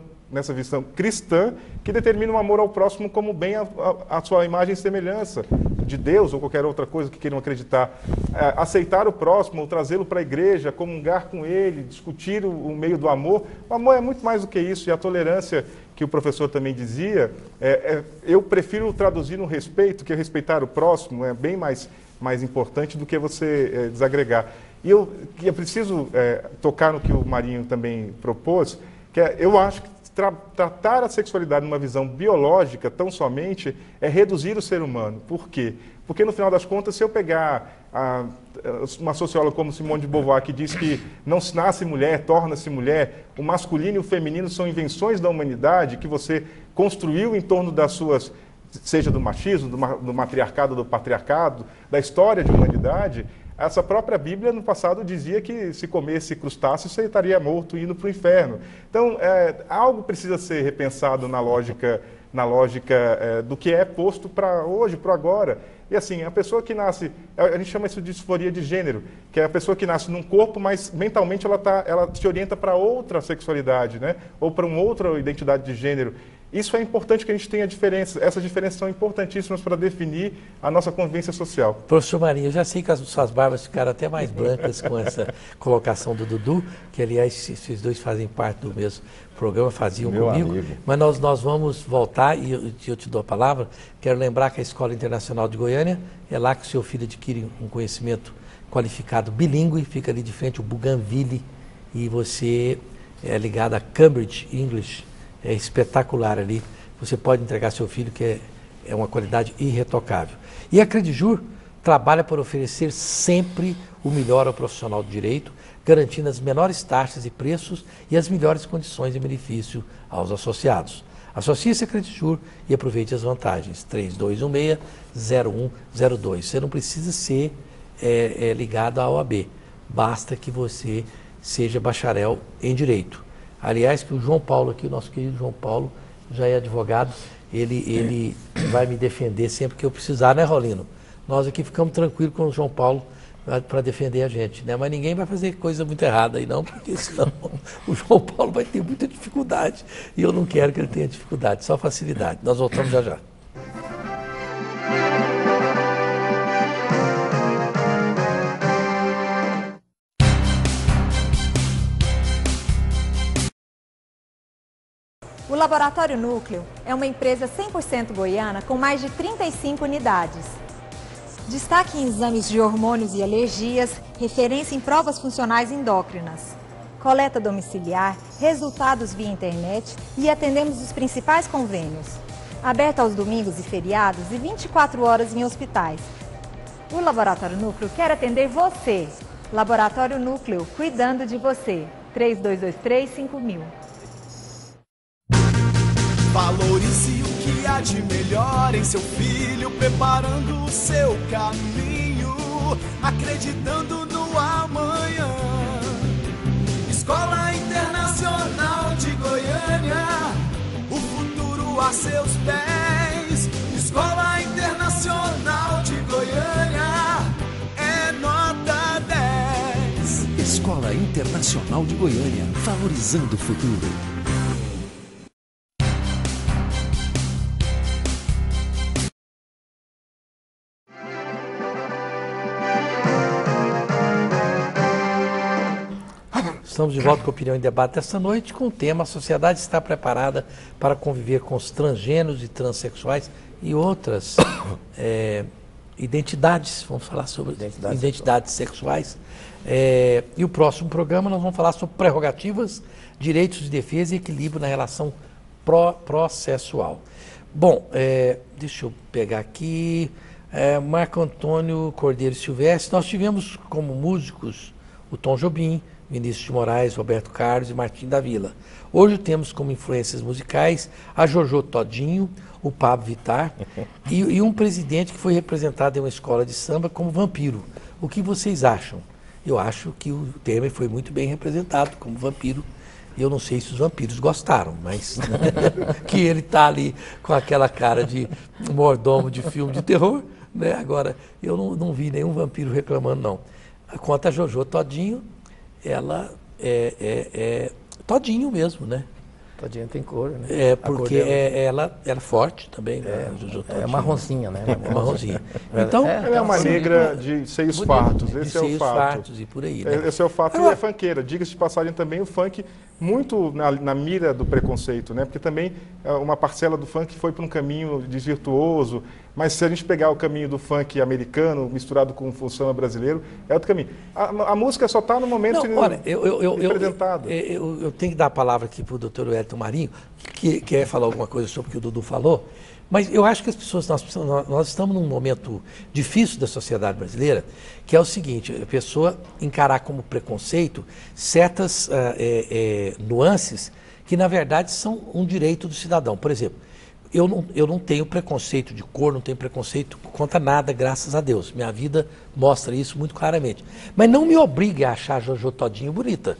cristã que determina o amor ao próximo como bem a sua imagem e semelhança de Deus ou qualquer outra coisa que queiram acreditar. Aceitar o próximo, ou trazê-lo para a igreja, comungar com ele, discutir o meio do amor. O amor é muito mais do que isso, e a tolerância que o professor também dizia, eu prefiro traduzir no respeito, que respeitar o próximo é bem mais importante do que você desagregar. E eu preciso tocar no que o Marinho também propôs, que eu acho que tratar a sexualidade numa visão biológica tão somente é reduzir o ser humano. Por quê? Porque no final das contas, se eu pegar uma socióloga como Simone de Beauvoir, que diz que não se nasce mulher, torna-se mulher, o masculino e o feminino são invenções da humanidade que você construiu em torno das suas, seja do machismo, do matriarcado, do patriarcado, da história de humanidade. Essa própria Bíblia, no passado, dizia que se comesse crustáceo, você estaria morto indo para o inferno. Então, algo precisa ser repensado na lógica do que é posto para hoje, para agora. E assim, a pessoa que nasce, a gente chama isso de disforia de gênero, que é a pessoa que nasce num corpo, mas mentalmente ela se orienta para outra sexualidade, né? Ou para uma outra identidade de gênero. Isso é importante que a gente tenha diferenças. Essas diferenças são importantíssimas para definir a nossa convivência social. Professor Marinho, eu já sei que as suas barbas ficaram até mais brancas com essa colocação do Dudu, que aliás esses dois fazem parte do mesmo programa, faziam Meu comigo. amigo. Mas nós vamos voltar e eu te dou a palavra. Quero lembrar que a Escola Internacional de Goiânia é lá que o seu filho adquire um conhecimento qualificado bilíngue, fica ali de frente o Bougainville, e você é ligado a Cambridge English. É espetacular ali. Você pode entregar seu filho, que é uma qualidade irretocável. E a Credijur trabalha por oferecer sempre o melhor ao profissional do direito, garantindo as menores taxas e preços e as melhores condições de benefício aos associados. Associe-se a Credijur e aproveite as vantagens. 3216-0102. Você não precisa ser ligado à OAB. Basta que você seja bacharel em direito. Aliás, que o João Paulo aqui, o nosso querido João Paulo, já é advogado, ele vai me defender sempre que eu precisar, né, Rolino? Nós aqui ficamos tranquilos com o João Paulo para defender a gente, né? Mas ninguém vai fazer coisa muito errada aí não, porque senão o João Paulo vai ter muita dificuldade, e eu não quero que ele tenha dificuldade, só facilidade. Nós voltamos já já. O Laboratório Núcleo é uma empresa 100% goiana com mais de 35 unidades. Destaque em exames de hormônios e alergias, referência em provas funcionais endócrinas. Coleta domiciliar, resultados via internet e atendemos os principais convênios. Aberto aos domingos e feriados e 24 horas em hospitais. O Laboratório Núcleo quer atender você. Laboratório Núcleo, cuidando de você. 3223-5000. Valorize o que há de melhor em seu filho, preparando o seu caminho, acreditando no amanhã. Escola Internacional de Goiânia, o futuro a seus pés. Escola Internacional de Goiânia, é nota 10. Escola Internacional de Goiânia, valorizando o futuro. Estamos de volta com a Opinião em Debate esta noite com o tema: a sociedade está preparada para conviver com os transgêneros e transexuais e outras identidades. Vamos falar sobre identidades sexuais. E o próximo programa nós vamos falar sobre prerrogativas, direitos de defesa e equilíbrio na relação processual. Bom, deixa eu pegar aqui. Marco Antônio Cordeiro Silvestre. Nós tivemos como músicos o Tom Jobim, Vinícius de Moraes, Roberto Carlos e Martim da Vila. Hoje temos como influências musicais a Jojo Todinho, o Pablo Vittar e um presidente que foi representado em uma escola de samba como vampiro. O que vocês acham? Eu acho que o Temer foi muito bem representado como vampiro. Eu não sei se os vampiros gostaram, mas que ele está ali com aquela cara de mordomo de filme de terror, né? Agora, eu não vi nenhum vampiro reclamando, não. Quanto a Jojo Todinho, ela é Todinho mesmo, né? Todinho tem cor, né? Porque ela é forte também, né? É marronzinha, né? É marronzinha. Então, ela é uma negra de seios fartos, esse é o fato. Fartos e por aí, né? Esse é o fato. E é funkeira. Diga-se de passagem também, o funk muito na mira do preconceito, né? Porque também uma parcela do funk foi para um caminho desvirtuoso, mas se a gente pegar o caminho do funk americano misturado com o samba brasileiro, é outro caminho. A música só está no momento representado. Eu tenho que dar a palavra aqui para o doutor Wellington Marinho, que quer falar alguma coisa sobre o que o Dudu falou, mas eu acho que as pessoas, nós estamos num momento difícil da sociedade brasileira, que é o seguinte: a pessoa encarar como preconceito certas nuances que, na verdade, são um direito do cidadão. Por exemplo, eu não tenho preconceito de cor, não tenho preconceito contra nada, graças a Deus. Minha vida mostra isso muito claramente. Mas não me obrigue a achar Jojo Todinho bonita.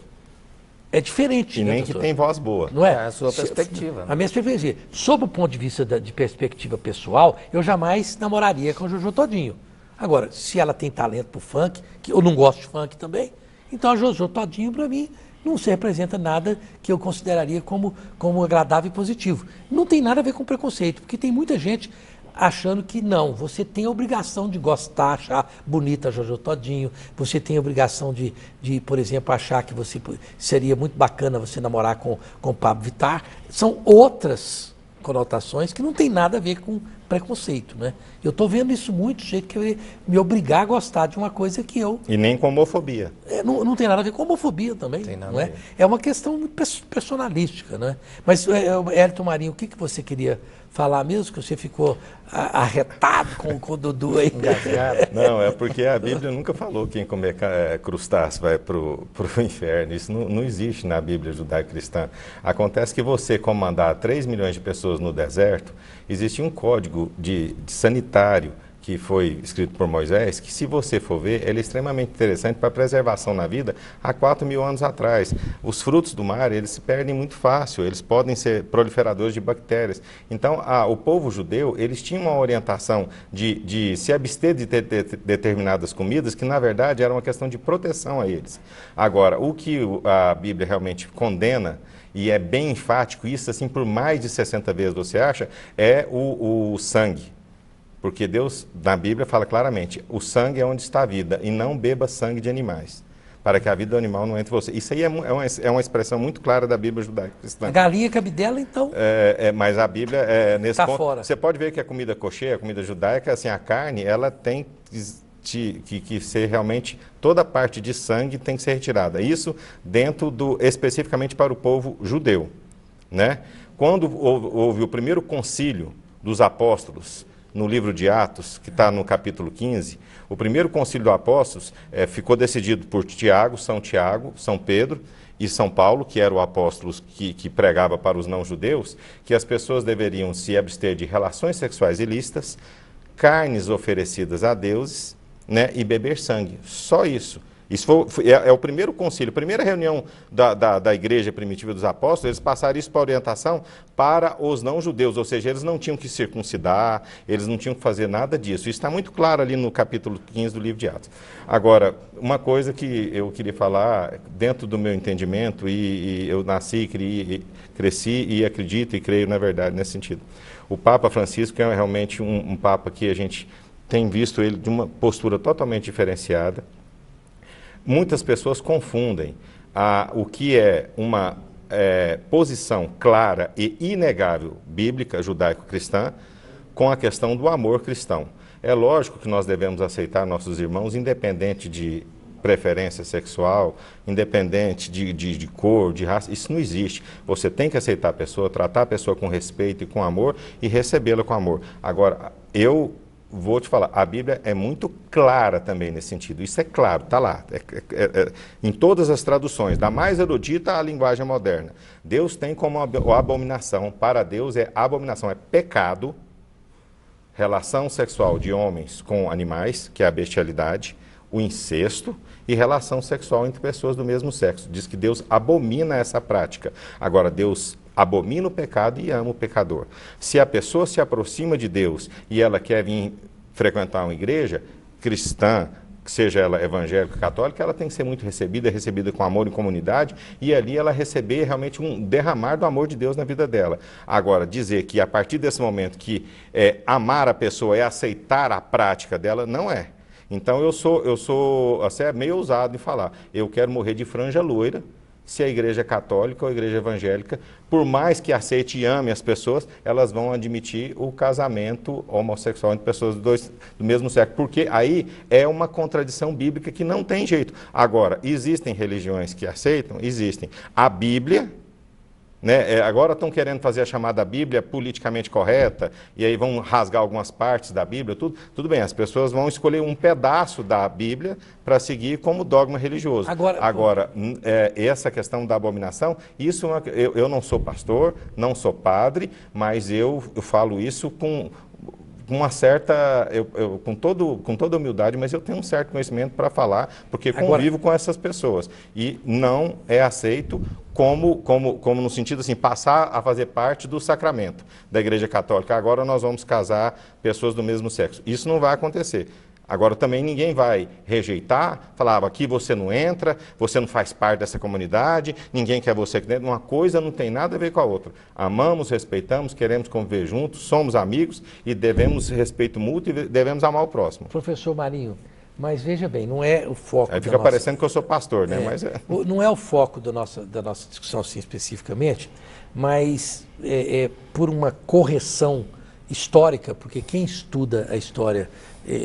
É diferente. E nem que tem voz boa. Não é? É a sua perspectiva. Né? A minha perspectiva. Sob o ponto de vista de perspectiva pessoal, eu jamais namoraria com a Jojo Todinho. Agora, se ela tem talento pro funk, que eu não gosto de funk também, então a Jojo Todinho, para mim, não se representa nada que eu consideraria como agradável e positivo. Não tem nada a ver com preconceito, porque tem muita gente achando que não, você tem a obrigação de gostar, achar bonita a Jojo Todinho, você tem a obrigação de, por exemplo, achar que você seria muito bacana você namorar com o Pablo Vittar. São outras conotações que não tem nada a ver com preconceito, né? Eu estou vendo isso muito, do jeito que eu me obrigar a gostar de uma coisa que eu... E nem com homofobia. Não tem nada a ver com homofobia também, não é? É uma questão muito personalística, né? Mas, Wellington Marinho, o que você queria falar mesmo, que você ficou arretado com o Dudu aí? Não, é porque a Bíblia nunca falou que quem comer crustáceo vai para o inferno. Isso não existe na Bíblia judaico-cristã. Acontece que você comandar 3 milhões de pessoas no deserto, existe um código de sanitário que foi escrito por Moisés, que se você for ver, ele é extremamente interessante para a preservação na vida há 4.000 anos atrás. Os frutos do mar, eles se perdem muito fácil, eles podem ser proliferadores de bactérias. Então, o povo judeu, eles tinham uma orientação de se abster de determinadas comidas, que na verdade era uma questão de proteção a eles. Agora, o que a Bíblia realmente condena, e é bem enfático, isso assim por mais de 60 vezes você acha, é o sangue. Porque Deus, na Bíblia, fala claramente, o sangue é onde está a vida, e não beba sangue de animais, para que a vida do animal não entre em você. Isso aí é uma expressão muito clara da Bíblia judaico-cristã. A galinha cabe dela, então? Mas a Bíblia, nesse tá ponto, fora. Você pode ver que a comida kosher, a comida judaica, assim, a carne, ela tem que ser realmente, toda a parte de sangue tem que ser retirada. Isso especificamente para o povo judeu, né? Quando houve o primeiro concílio dos apóstolos, no livro de Atos, que está no capítulo 15, o primeiro concílio dos apóstolos ficou decidido por Tiago, São Pedro e São Paulo, que eram apóstolos que pregava para os não-judeus, que as pessoas deveriam se abster de relações sexuais ilícitas, carnes oferecidas a deuses, né, e beber sangue. Só isso. Isso é o primeiro concílio, a primeira reunião da igreja primitiva dos apóstolos. Eles passaram isso para orientação para os não-judeus, ou seja, eles não tinham que circuncidar, eles não tinham que fazer nada disso. Isso está muito claro ali no capítulo 15 do livro de Atos. Agora, uma coisa que eu queria falar, dentro do meu entendimento, e eu nasci, cresci e acredito e creio na verdade nesse sentido. O Papa Francisco é realmente um Papa que a gente tem visto ele de uma postura totalmente diferenciada. Muitas pessoas confundem o que é uma posição clara e inegável bíblica, judaico-cristã, com a questão do amor cristão. É lógico que nós devemos aceitar nossos irmãos, independente de preferência sexual, independente de cor, de raça. Isso não existe. Você tem que aceitar a pessoa, tratar a pessoa com respeito e com amor e recebê-la com amor. Agora, eu vou te falar, a Bíblia é muito clara também nesse sentido. Isso é claro, está lá. Em todas as traduções, da mais erudita à linguagem moderna. Deus tem como abominação, para Deus é abominação, é pecado, relação sexual de homens com animais, que é a bestialidade, o incesto e relação sexual entre pessoas do mesmo sexo. Diz que Deus abomina essa prática. Agora, Deus abomina o pecado e ama o pecador. Se a pessoa se aproxima de Deus e ela quer vir frequentar uma igreja cristã, seja ela evangélica, católica, ela tem que ser muito recebida com amor em comunidade, e ali ela receber realmente um derramar do amor de Deus na vida dela. Agora, dizer que a partir desse momento que amar a pessoa é aceitar a prática dela, não é. Então eu sou assim, meio ousado em falar, eu quero morrer de franja loira, se a igreja católica ou a igreja evangélica, por mais que aceite e ame as pessoas, elas vão admitir o casamento homossexual entre pessoas do mesmo sexo, porque aí é uma contradição bíblica que não tem jeito. Agora, existem religiões que aceitam? Existem. A Bíblia, né, agora estão querendo fazer a chamada Bíblia politicamente correta, e aí vão rasgar algumas partes da Bíblia, tudo bem, as pessoas vão escolher um pedaço da Bíblia para seguir como dogma religioso. Agora essa questão da abominação, isso eu não sou pastor, não sou padre, mas eu falo isso com uma certa, com toda humildade, mas eu tenho um certo conhecimento para falar, porque convivo com essas pessoas. E não é aceito como no sentido assim, passar a fazer parte do sacramento da Igreja Católica. Agora nós vamos casar pessoas do mesmo sexo. Isso não vai acontecer. Agora também ninguém vai rejeitar, falar, aqui você não entra, você não faz parte dessa comunidade, ninguém quer você aqui dentro. Uma coisa não tem nada a ver com a outra. Amamos, respeitamos, queremos conviver juntos, somos amigos e devemos respeito mútuo e devemos amar o próximo. Professor Marinho, mas veja bem, não é o foco. Aí fica parecendo que eu sou pastor, né? Mas não é o foco da nossa discussão assim, especificamente, mas por uma correção histórica, porque quem estuda a história,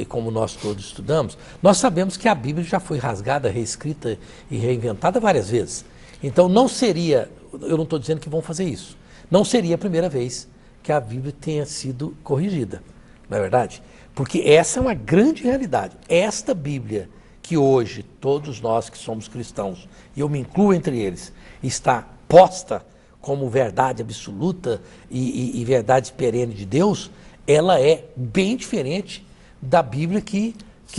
como nós todos estudamos, nós sabemos que a Bíblia já foi rasgada, reescrita e reinventada várias vezes. Então não seria, eu não estou dizendo que vão fazer isso, não seria a primeira vez que a Bíblia tenha sido corrigida, não é verdade? Porque essa é uma grande realidade. Esta Bíblia que hoje todos nós que somos cristãos, e eu me incluo entre eles, está posta como verdade absoluta e verdade perene de Deus, ela é bem diferente da Bíblia que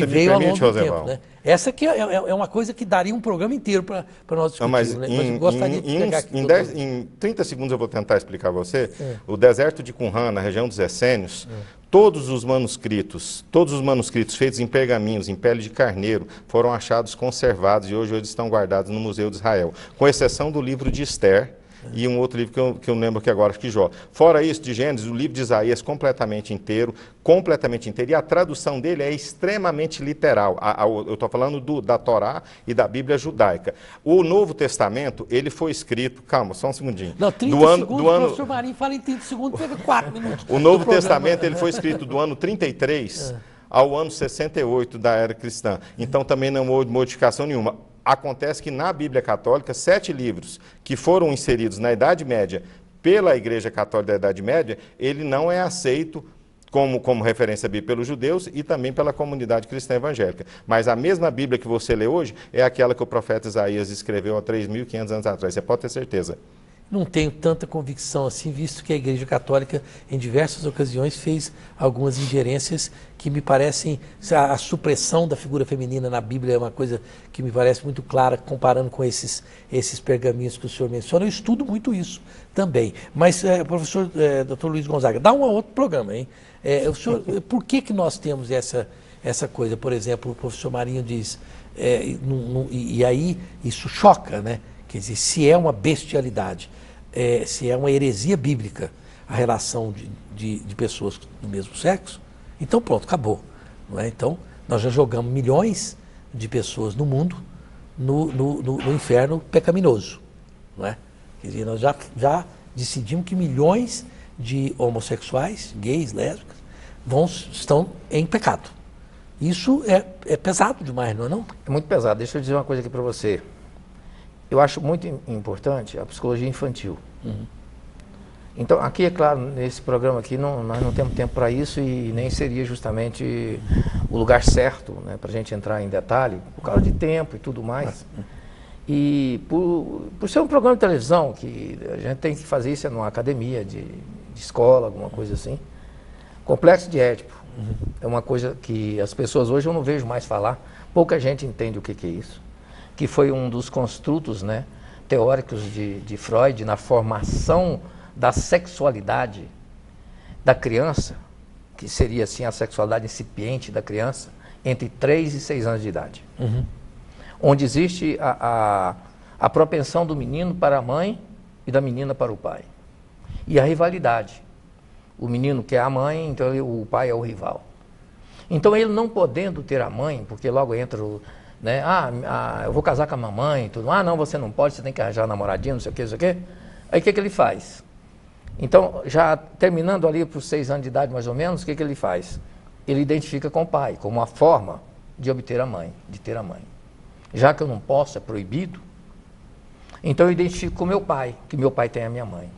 veio ao longo do tempo. Né? Essa aqui é uma coisa que daria um programa inteiro para nós discutirmos. Né? Mas eu gostaria de pegar aqui em 30 segundos eu vou tentar explicar a você. O deserto de Qumran, na região dos Essênios, todos os manuscritos feitos em pergaminhos, em pele de carneiro, foram achados conservados e hoje eles estão guardados no Museu de Israel, com exceção do livro de Esther, e um outro livro que eu não lembro aqui agora, acho que Jó. Fora isso, de Gênesis, o livro de Isaías completamente inteiro, e a tradução dele é extremamente literal. Eu estou falando da Torá e da Bíblia judaica. O Novo Testamento, ele foi escrito, calma, só um segundinho. Não, 30 segundos, o professor Marinho fala em 30 segundos, pega 4 minutos. O Novo Testamento, ele foi escrito do ano 33 ao ano 68 da era cristã. Então também não houve modificação nenhuma. Acontece que na Bíblia Católica, 7 livros que foram inseridos na Idade Média pela Igreja Católica da Idade Média, ele não é aceito como referência bíblica pelos judeus e também pela comunidade cristã evangélica. Mas a mesma Bíblia que você lê hoje é aquela que o profeta Isaías escreveu há 3.500 anos atrás, você pode ter certeza. Não tenho tanta convicção assim, visto que a Igreja Católica, em diversas ocasiões, fez algumas ingerências que me parecem... A supressão da figura feminina na Bíblia é uma coisa que me parece muito clara, comparando com esses pergaminhos que o senhor menciona. Eu estudo muito isso também. Mas, professor Dr. Luiz Gonzaga, dá um outro programa, hein? Por que nós temos essa coisa? Por exemplo, o professor Marinho diz... e aí isso choca, né? Quer dizer, se é uma bestialidade, se é uma heresia bíblica a relação de pessoas do mesmo sexo, então pronto, acabou. Não é? Então, nós já jogamos milhões de pessoas no mundo no inferno pecaminoso. Não é? Quer dizer, nós já decidimos que milhões de homossexuais, gays, lésbicas, estão em pecado. Isso é pesado demais, não é não? É muito pesado. Deixa eu dizer uma coisa aqui para você. Eu acho muito importante a psicologia infantil. Uhum. Então, aqui, é claro, nesse programa aqui, nós não temos tempo para isso e nem seria justamente o lugar certo, né, para a gente entrar em detalhe, por causa de tempo e tudo mais. E por ser um programa de televisão, que a gente tem que fazer isso numa academia de escola, alguma coisa assim. Complexo de Édipo. É uma coisa que as pessoas hoje eu não vejo mais falar. Pouca gente entende o que é isso. Que foi um dos construtos, né, teóricos de Freud na formação da sexualidade da criança, que seria assim a sexualidade incipiente da criança, entre 3 e 6 anos de idade. Uhum. Onde existe a propensão do menino para a mãe e da menina para o pai. E a rivalidade. O menino quer a mãe, então o pai é o rival. Então ele não podendo ter a mãe, porque logo entra o... Né? Eu vou casar com a mamãe e tudo. Não, você não pode, você tem que arranjar namoradinho, não sei o que, não sei o que. Aí o que ele faz? Então, já terminando ali para os 6 anos de idade mais ou menos, o que ele faz? Ele identifica com o pai, como uma forma de obter a mãe, de ter a mãe. Já que eu não posso, é proibido, então eu identifico com meu pai, que meu pai tem a minha mãe.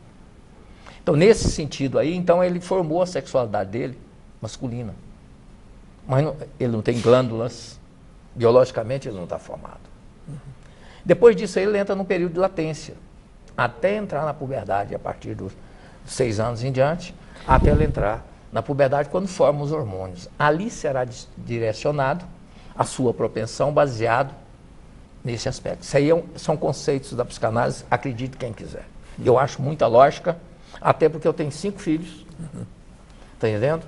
Então, nesse sentido aí, então ele formou a sexualidade dele masculina. Mas ele não tem glândulas, biologicamente ele não está formado. Depois disso aí, ele entra num período de latência, até entrar na puberdade, a partir dos 6 anos em diante, até ele entrar na puberdade quando forma os hormônios. Ali será direcionado a sua propensão baseado nesse aspecto. Isso aí são conceitos da psicanálise, acredite quem quiser. Eu acho muita lógica, até porque eu tenho 5 filhos. Está entendendo?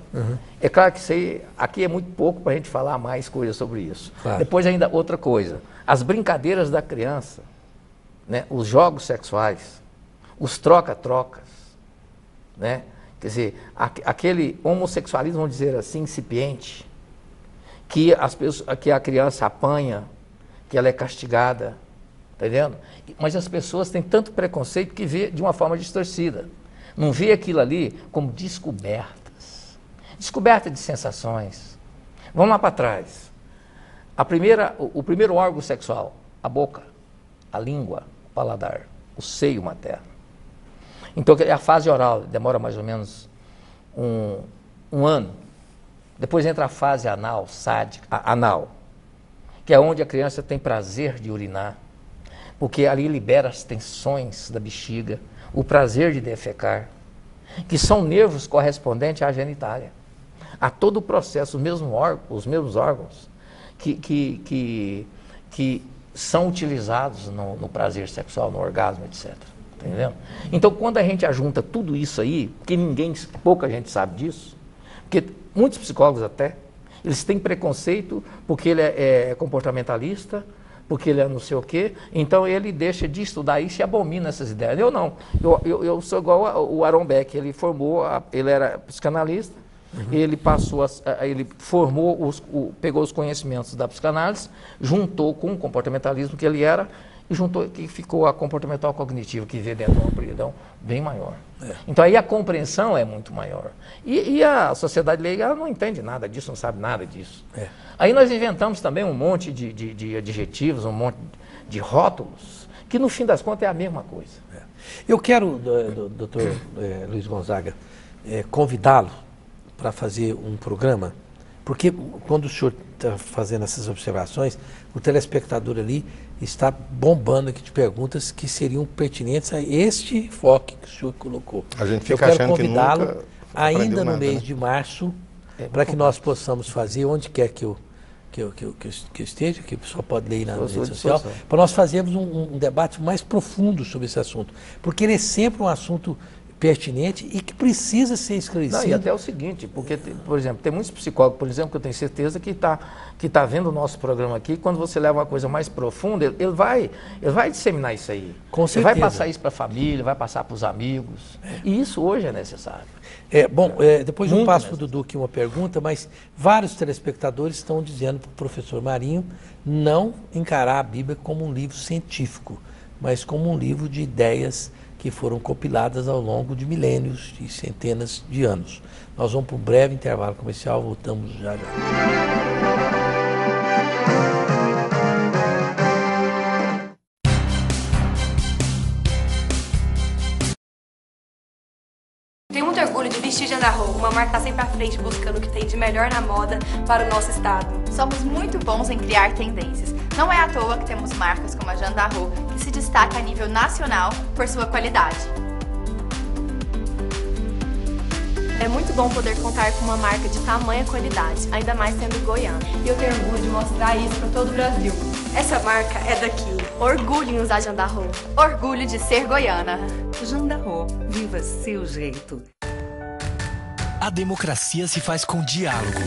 É claro que isso aí, aqui é muito pouco para a gente falar mais coisas sobre isso. Claro. Depois ainda outra coisa, as brincadeiras da criança, né, os jogos sexuais, os troca-trocas, né? Quer dizer, aquele homossexualismo, vamos dizer assim, incipiente, que a criança apanha, que ela é castigada, tá entendendo? Mas as pessoas têm tanto preconceito que vê de uma forma distorcida. Não vê aquilo ali como descobertas. Descoberta de sensações. Vamos lá para trás. O primeiro órgão sexual, a boca, a língua, o paladar, o seio materno. Então, a fase oral demora mais ou menos um ano. Depois entra a fase anal, sádica, anal, que é onde a criança tem prazer de urinar, porque ali libera as tensões da bexiga, o prazer de defecar, que são nervos correspondentes à genitália, a todo o processo, os mesmos órgãos que são utilizados no prazer sexual, no orgasmo, etc. Tá entendendo? Então, quando a gente ajunta tudo isso aí, que pouca gente sabe disso, porque muitos psicólogos até, eles têm preconceito porque ele é comportamentalista, porque ele é não sei o quê, então ele deixa de estudar isso e abomina essas ideias. Eu não, eu sou igual o Aaron Beck, ele era psicanalista, ele ele formou, pegou os conhecimentos da psicanálise, juntou com o comportamentalismo que ele era, e juntou que ficou a comportamental cognitiva, que vê dentro de uma amplidão bem maior. Então aí a compreensão é muito maior. E a sociedade leiga ela não entende nada disso, não sabe nada disso. Aí nós inventamos também um monte de adjetivos, um monte de rótulos, que no fim das contas é a mesma coisa. Eu quero, doutor Luiz Gonzaga, convidá-lo para fazer um programa? Porque quando o senhor está fazendo essas observações, o telespectador ali está bombando aqui de perguntas que seriam pertinentes a este enfoque que o senhor colocou. A gente fica Eu quero achando que convidá-lo nunca ainda no nada, mês né? de março, para que nós possamos fazer, onde quer que eu esteja, que o pessoal pode ler aí na rede social, para nós fazermos um debate mais profundo sobre esse assunto. Porque ele é sempre um assunto pertinente e que precisa ser esclarecido. Não, e até o seguinte, porque, por exemplo, tem muitos psicólogos, por exemplo, que eu tenho certeza que tá vendo o nosso programa aqui, quando você leva uma coisa mais profunda, ele vai disseminar isso aí. Com certeza. Ele vai passar isso para a família, vai passar para os amigos. E isso hoje é necessário. Depois eu passo para o Dudu aqui uma pergunta, mas vários telespectadores estão dizendo para o professor Marinho não encarar a Bíblia como um livro científico, mas como um livro de ideias que foram compiladas ao longo de milênios e centenas de anos. Nós vamos para um breve intervalo comercial, voltamos já. Tenho muito orgulho de vestir Janda Ho, uma marca que está sempre à frente buscando o que tem de melhor na moda para o nosso estado. Somos muito bons em criar tendências. Não é à toa que temos marcas como a Janda Ho, que se destaca a nível nacional por sua qualidade. É muito bom poder contar com uma marca de tamanha qualidade, ainda mais sendo goiana. E eu tenho orgulho de mostrar isso para todo o Brasil. Essa marca é daqui. Orgulho em usar Janda Ho. Orgulho de ser goiana. Janda Ho, viva seu jeito. A democracia se faz com diálogo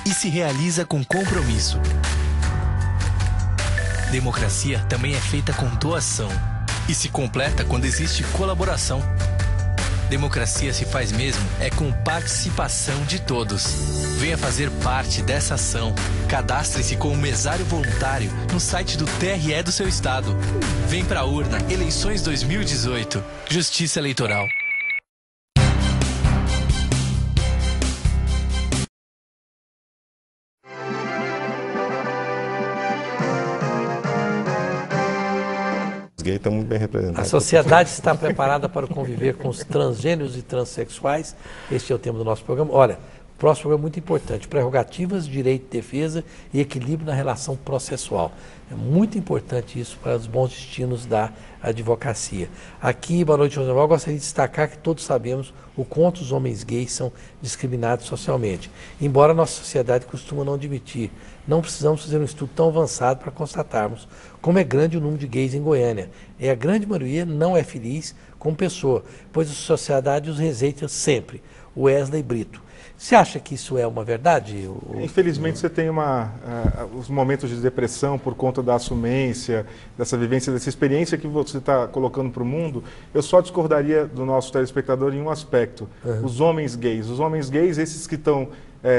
e se realiza com compromisso. Democracia também é feita com doação e se completa quando existe colaboração. Democracia se faz mesmo com participação de todos. Venha fazer parte dessa ação. Cadastre-se como mesário voluntário no site do TRE do seu estado. Vem pra urna, eleições 2018. Justiça Eleitoral. Os gays estão muito bem representados. A sociedade está preparada para conviver com os transgêneros e transexuais? Este é o tema do nosso programa. Olha, o próximo programa é muito importante. Prerrogativas, direito de defesa e equilíbrio na relação processual. É muito importante isso para os bons destinos da advocacia. Aqui, boa noite, José Val. Gostaria de destacar que todos sabemos o quanto os homens gays são discriminados socialmente. Embora a nossa sociedade costuma não admitir, não precisamos fazer um estudo tão avançado para constatarmos como é grande o número de gays em Goiânia. E a grande maioria não é feliz como pessoa, pois a sociedade os rejeita sempre. Wesley Brito. Você acha que isso é uma verdade? Infelizmente você tem os momentos de depressão por conta da assumência, dessa vivência, dessa experiência que você está colocando para o mundo. Eu só discordaria do nosso telespectador em um aspecto. Os homens gays. Os homens gays, esses que estão,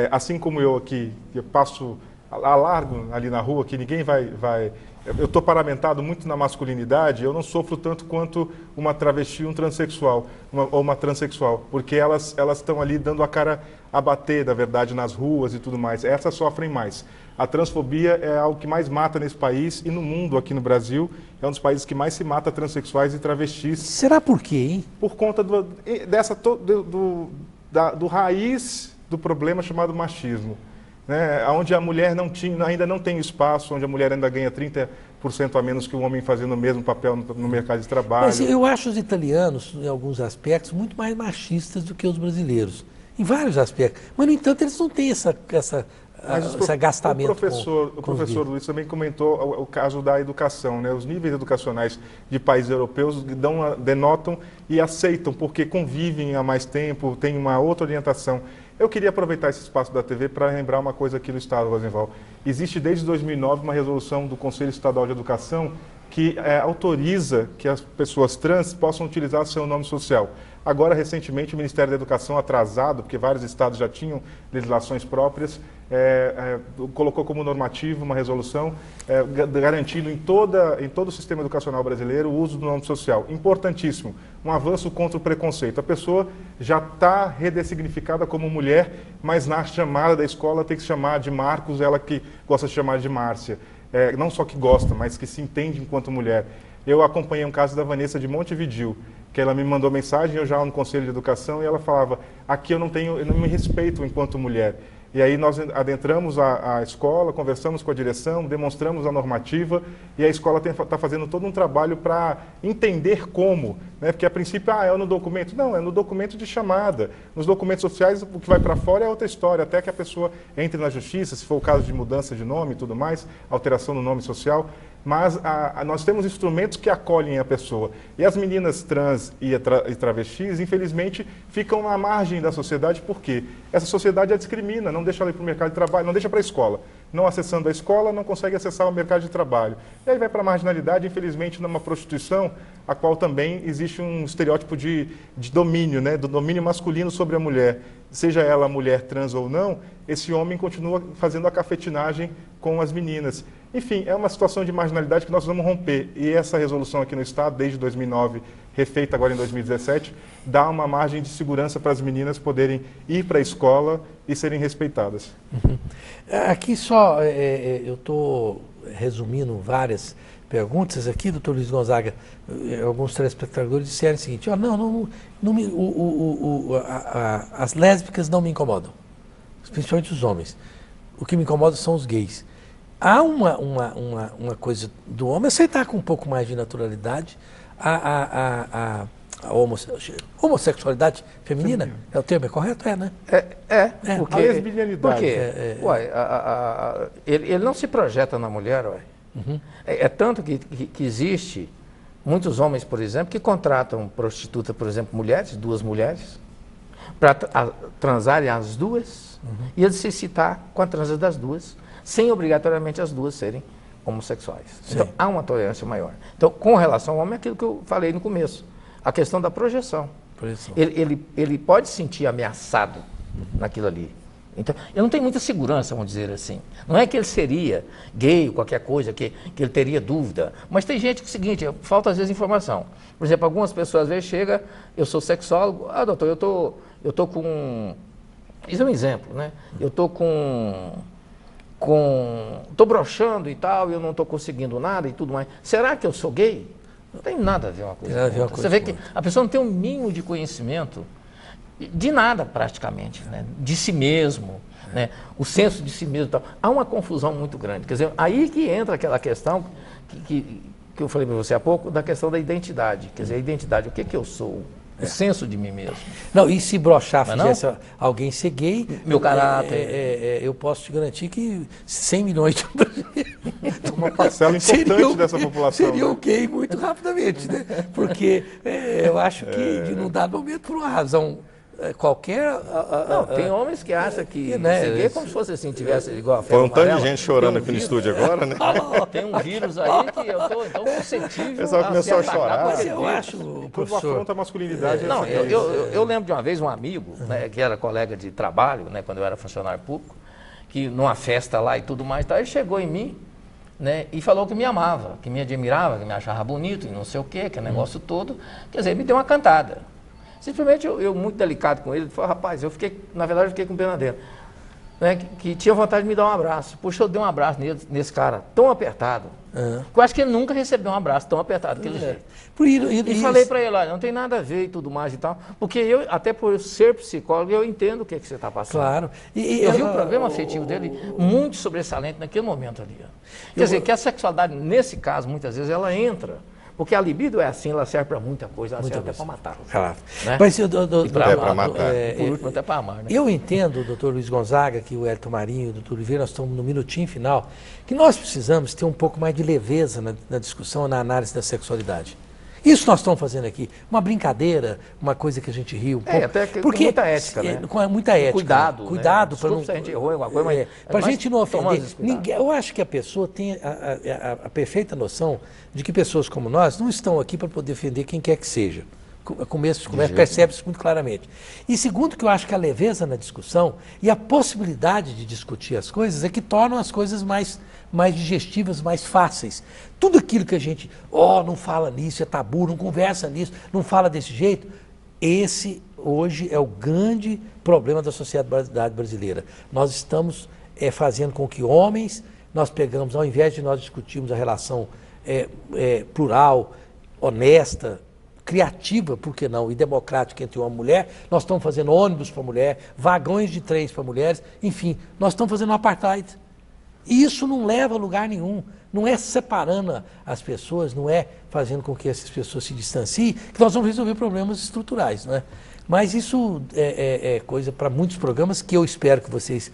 assim como eu aqui, eu passo a largo ali na rua, que ninguém vai eu estou paramentado muito na masculinidade, eu não sofro tanto quanto uma travesti, um transexual, ou uma transexual, porque elas estão ali dando a cara a bater, na verdade, nas ruas e tudo mais. Essas sofrem mais. A transfobia é algo que mais mata nesse país e no mundo, aqui no Brasil, é um dos países que mais se mata transexuais e travestis. Será por quê, hein? Por conta do raiz do problema chamado machismo. Né, onde a mulher ainda não tem espaço, onde a mulher ainda ganha 30% a menos que o homem fazendo o mesmo papel no mercado de trabalho. Mas eu acho os italianos, em alguns aspectos, muito mais machistas do que os brasileiros. Em vários aspectos. Mas, no entanto, eles não têm esse gastamento. O professor Luiz também comentou o caso da educação. Né? Os níveis educacionais de países europeus denotam e aceitam, porque convivem há mais tempo, têm uma outra orientação. Eu queria aproveitar esse espaço da TV para lembrar uma coisa aqui no Estado, Rosenval. Existe desde 2009 uma resolução do Conselho Estadual de Educação que autoriza que as pessoas trans possam utilizar seu nome social. Agora, recentemente, o Ministério da Educação, atrasado, porque vários estados já tinham legislações próprias, colocou como normativo uma resolução garantindo em todo o sistema educacional brasileiro o uso do nome social. Importantíssimo, um avanço contra o preconceito. A pessoa já está redessignificada como mulher, mas na chamada da escola tem que se chamar de Marcos, ela que gosta de chamar de Márcia. Não só que gosta, mas que se entende enquanto mulher. Eu acompanhei um caso da Vanessa de Montevidéu. que ela me mandou mensagem, eu já no Conselho de Educação, e ela falava, aqui eu não me respeito enquanto mulher. E aí nós adentramos a escola, conversamos com a direção, demonstramos a normativa, e a escola está fazendo todo um trabalho para entender como, né? Porque a princípio, é no documento. Não, é no documento de chamada. Nos documentos oficiais, o que vai para fora é outra história, até que a pessoa entre na justiça, se for o caso de mudança de nome e tudo mais, alteração no nome social. Mas nós temos instrumentos que acolhem a pessoa. E as meninas trans e travestis, infelizmente, ficam à margem da sociedade, porque essa sociedade a discrimina, não deixa ela ir para o mercado de trabalho, não deixa para a escola. Não acessando a escola, não consegue acessar o mercado de trabalho. E aí vai para a marginalidade, infelizmente, numa prostituição, a qual também existe um estereótipo de domínio, né? Do domínio masculino sobre a mulher. Seja ela mulher trans ou não, esse homem continua fazendo a cafetinagem com as meninas. Enfim, é uma situação de marginalidade que nós vamos romper. E essa resolução aqui no Estado, desde 2009, refeita agora em 2017, dá uma margem de segurança para as meninas poderem ir para a escola e serem respeitadas. Uhum. Aqui só, eu estou resumindo várias perguntas aqui, doutor Luiz Gonzaga. Alguns telespectadores disseram o seguinte, as lésbicas não me incomodam, principalmente os homens. O que me incomoda são os gays. Há uma coisa do homem aceitar com um pouco mais de naturalidade a homossexualidade feminina. É o termo, é correto? É, né? Porque, a lesbianidade. Porque ele não se projeta na mulher, ué. Uhum. É tanto que existe muitos homens, por exemplo, que contratam prostituta, por exemplo, duas mulheres, para transarem as duas, e eles se excitar com a transa das duas, sem obrigatoriamente as duas serem homossexuais. Sim. Então, há uma tolerância maior. Então, com relação ao homem, é aquilo que eu falei no começo, a questão da projeção. Ele pode se sentir ameaçado naquilo ali. Então, eu não tenho muita segurança, vamos dizer assim. Não é que ele seria gay ou qualquer coisa, que ele teria dúvida. Mas tem gente que é o seguinte, falta às vezes informação. Por exemplo, algumas pessoas às vezes chegam, eu sou sexólogo, doutor, eu tô com... Isso é um exemplo, né? Eu tô tô broxando e tal, eu não estou conseguindo nada e tudo mais. Será que eu sou gay? Não tem nada a ver uma coisa com outra. Você vê que a pessoa não tem um mínimo de conhecimento de nada praticamente, né? De si mesmo, né? O senso de si mesmo e tal. Há uma confusão muito grande. Quer dizer, aí que entra aquela questão que eu falei para você há pouco, da questão da identidade. Quer dizer, a identidade, o que eu sou? O senso de mim mesmo. Não, e se broxar fizesse alguém ser gay, meu caráter, eu posso te garantir que 100 milhões de uma parcela importante dessa população seria o gay muito rapidamente, né? Porque eu acho que de num dado momento, por uma razão qualquer... Não, tem homens que acham que ser gay é como se fosse assim, tivesse igual a Foi um tanto de gente chorando aqui no estúdio agora, né? Tem um vírus aí que eu tô então suscetível. O pessoal começou a chorar. Mas eu acho, professor... Afronta a masculinidade. Não, eu lembro de uma vez um amigo, né, que era colega de trabalho, né, quando eu era funcionário público, que numa festa lá e tudo mais, ele chegou em mim, né, e falou que me amava, que me admirava, que me achava bonito e não sei o quê, que negócio todo. Quer dizer, me deu uma cantada. Simplesmente eu muito delicado com ele, falei, rapaz, na verdade eu fiquei com pena dele, né, que tinha vontade de me dar um abraço. Puxa, eu dei um abraço nesse cara, tão apertado. Eu acho que ele nunca recebeu um abraço tão apertado daquele jeito. E falei para ele, olha, não tem nada a ver e tudo mais e tal, porque eu, até por ser psicólogo, eu entendo o que você está passando. Claro. Eu vi o problema afetivo dele muito sobressalente naquele momento ali. Quer dizer, que a sexualidade, nesse caso, muitas vezes, ela entra. Porque a libido é assim, ela serve para muita coisa, ela serve até para matar. Claro. Né? Mas, para matar. Por último, até para amar. Né? Eu entendo, doutor Luiz Gonzaga, que o Elton Marinho e o doutor Oliveira, nós estamos no minutinho final, que nós precisamos ter um pouco mais de leveza na discussão, na análise da sexualidade. Isso nós estamos fazendo aqui, uma brincadeira, uma coisa que a gente riu. Até com muita ética, né? Com muita ética. Cuidado. Cuidado. Né? Desculpa se a gente errou em alguma coisa, mas... Para a gente não ofender. Eu acho que a pessoa tem a perfeita noção de que pessoas como nós não estão aqui para poder defender quem quer que seja. Começo de conversa, percebe isso muito claramente. E segundo, que eu acho que a leveza na discussão e a possibilidade de discutir as coisas é que tornam as coisas mais digestivas, mais fáceis. Tudo aquilo que a gente, não fala nisso, é tabu, não conversa nisso, não fala desse jeito, esse hoje é o grande problema da sociedade brasileira. Nós estamos fazendo com que homens, nós pegamos, ao invés de nós discutirmos a relação plural, honesta, criativa, por que não, e democrática entre uma mulher. Nós estamos fazendo ônibus para mulher, vagões de trens para mulheres, enfim, nós estamos fazendo um apartheid. E isso não leva a lugar nenhum. Não é separando as pessoas, não é fazendo com que essas pessoas se distanciem, que nós vamos resolver problemas estruturais, não é? Mas isso é coisa para muitos programas que eu espero que vocês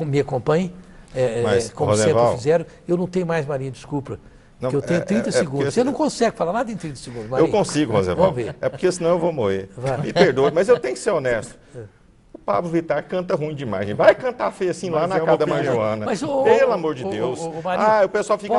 me acompanhem, como sempre fizeram. Eu não tenho mais, Marinho, desculpa. Não, eu tenho 30 segundos. Você não consegue falar nada em 30 segundos, Marinho. Eu consigo, Rosenval. Vamos ver. É porque senão eu vou morrer. Me perdoe, mas eu tenho que ser honesto. O Pablo Vittar canta ruim demais. Vai cantar feio assim lá na casa da Mãe Joana. Pelo amor de Deus. Marinho, o pessoal fica...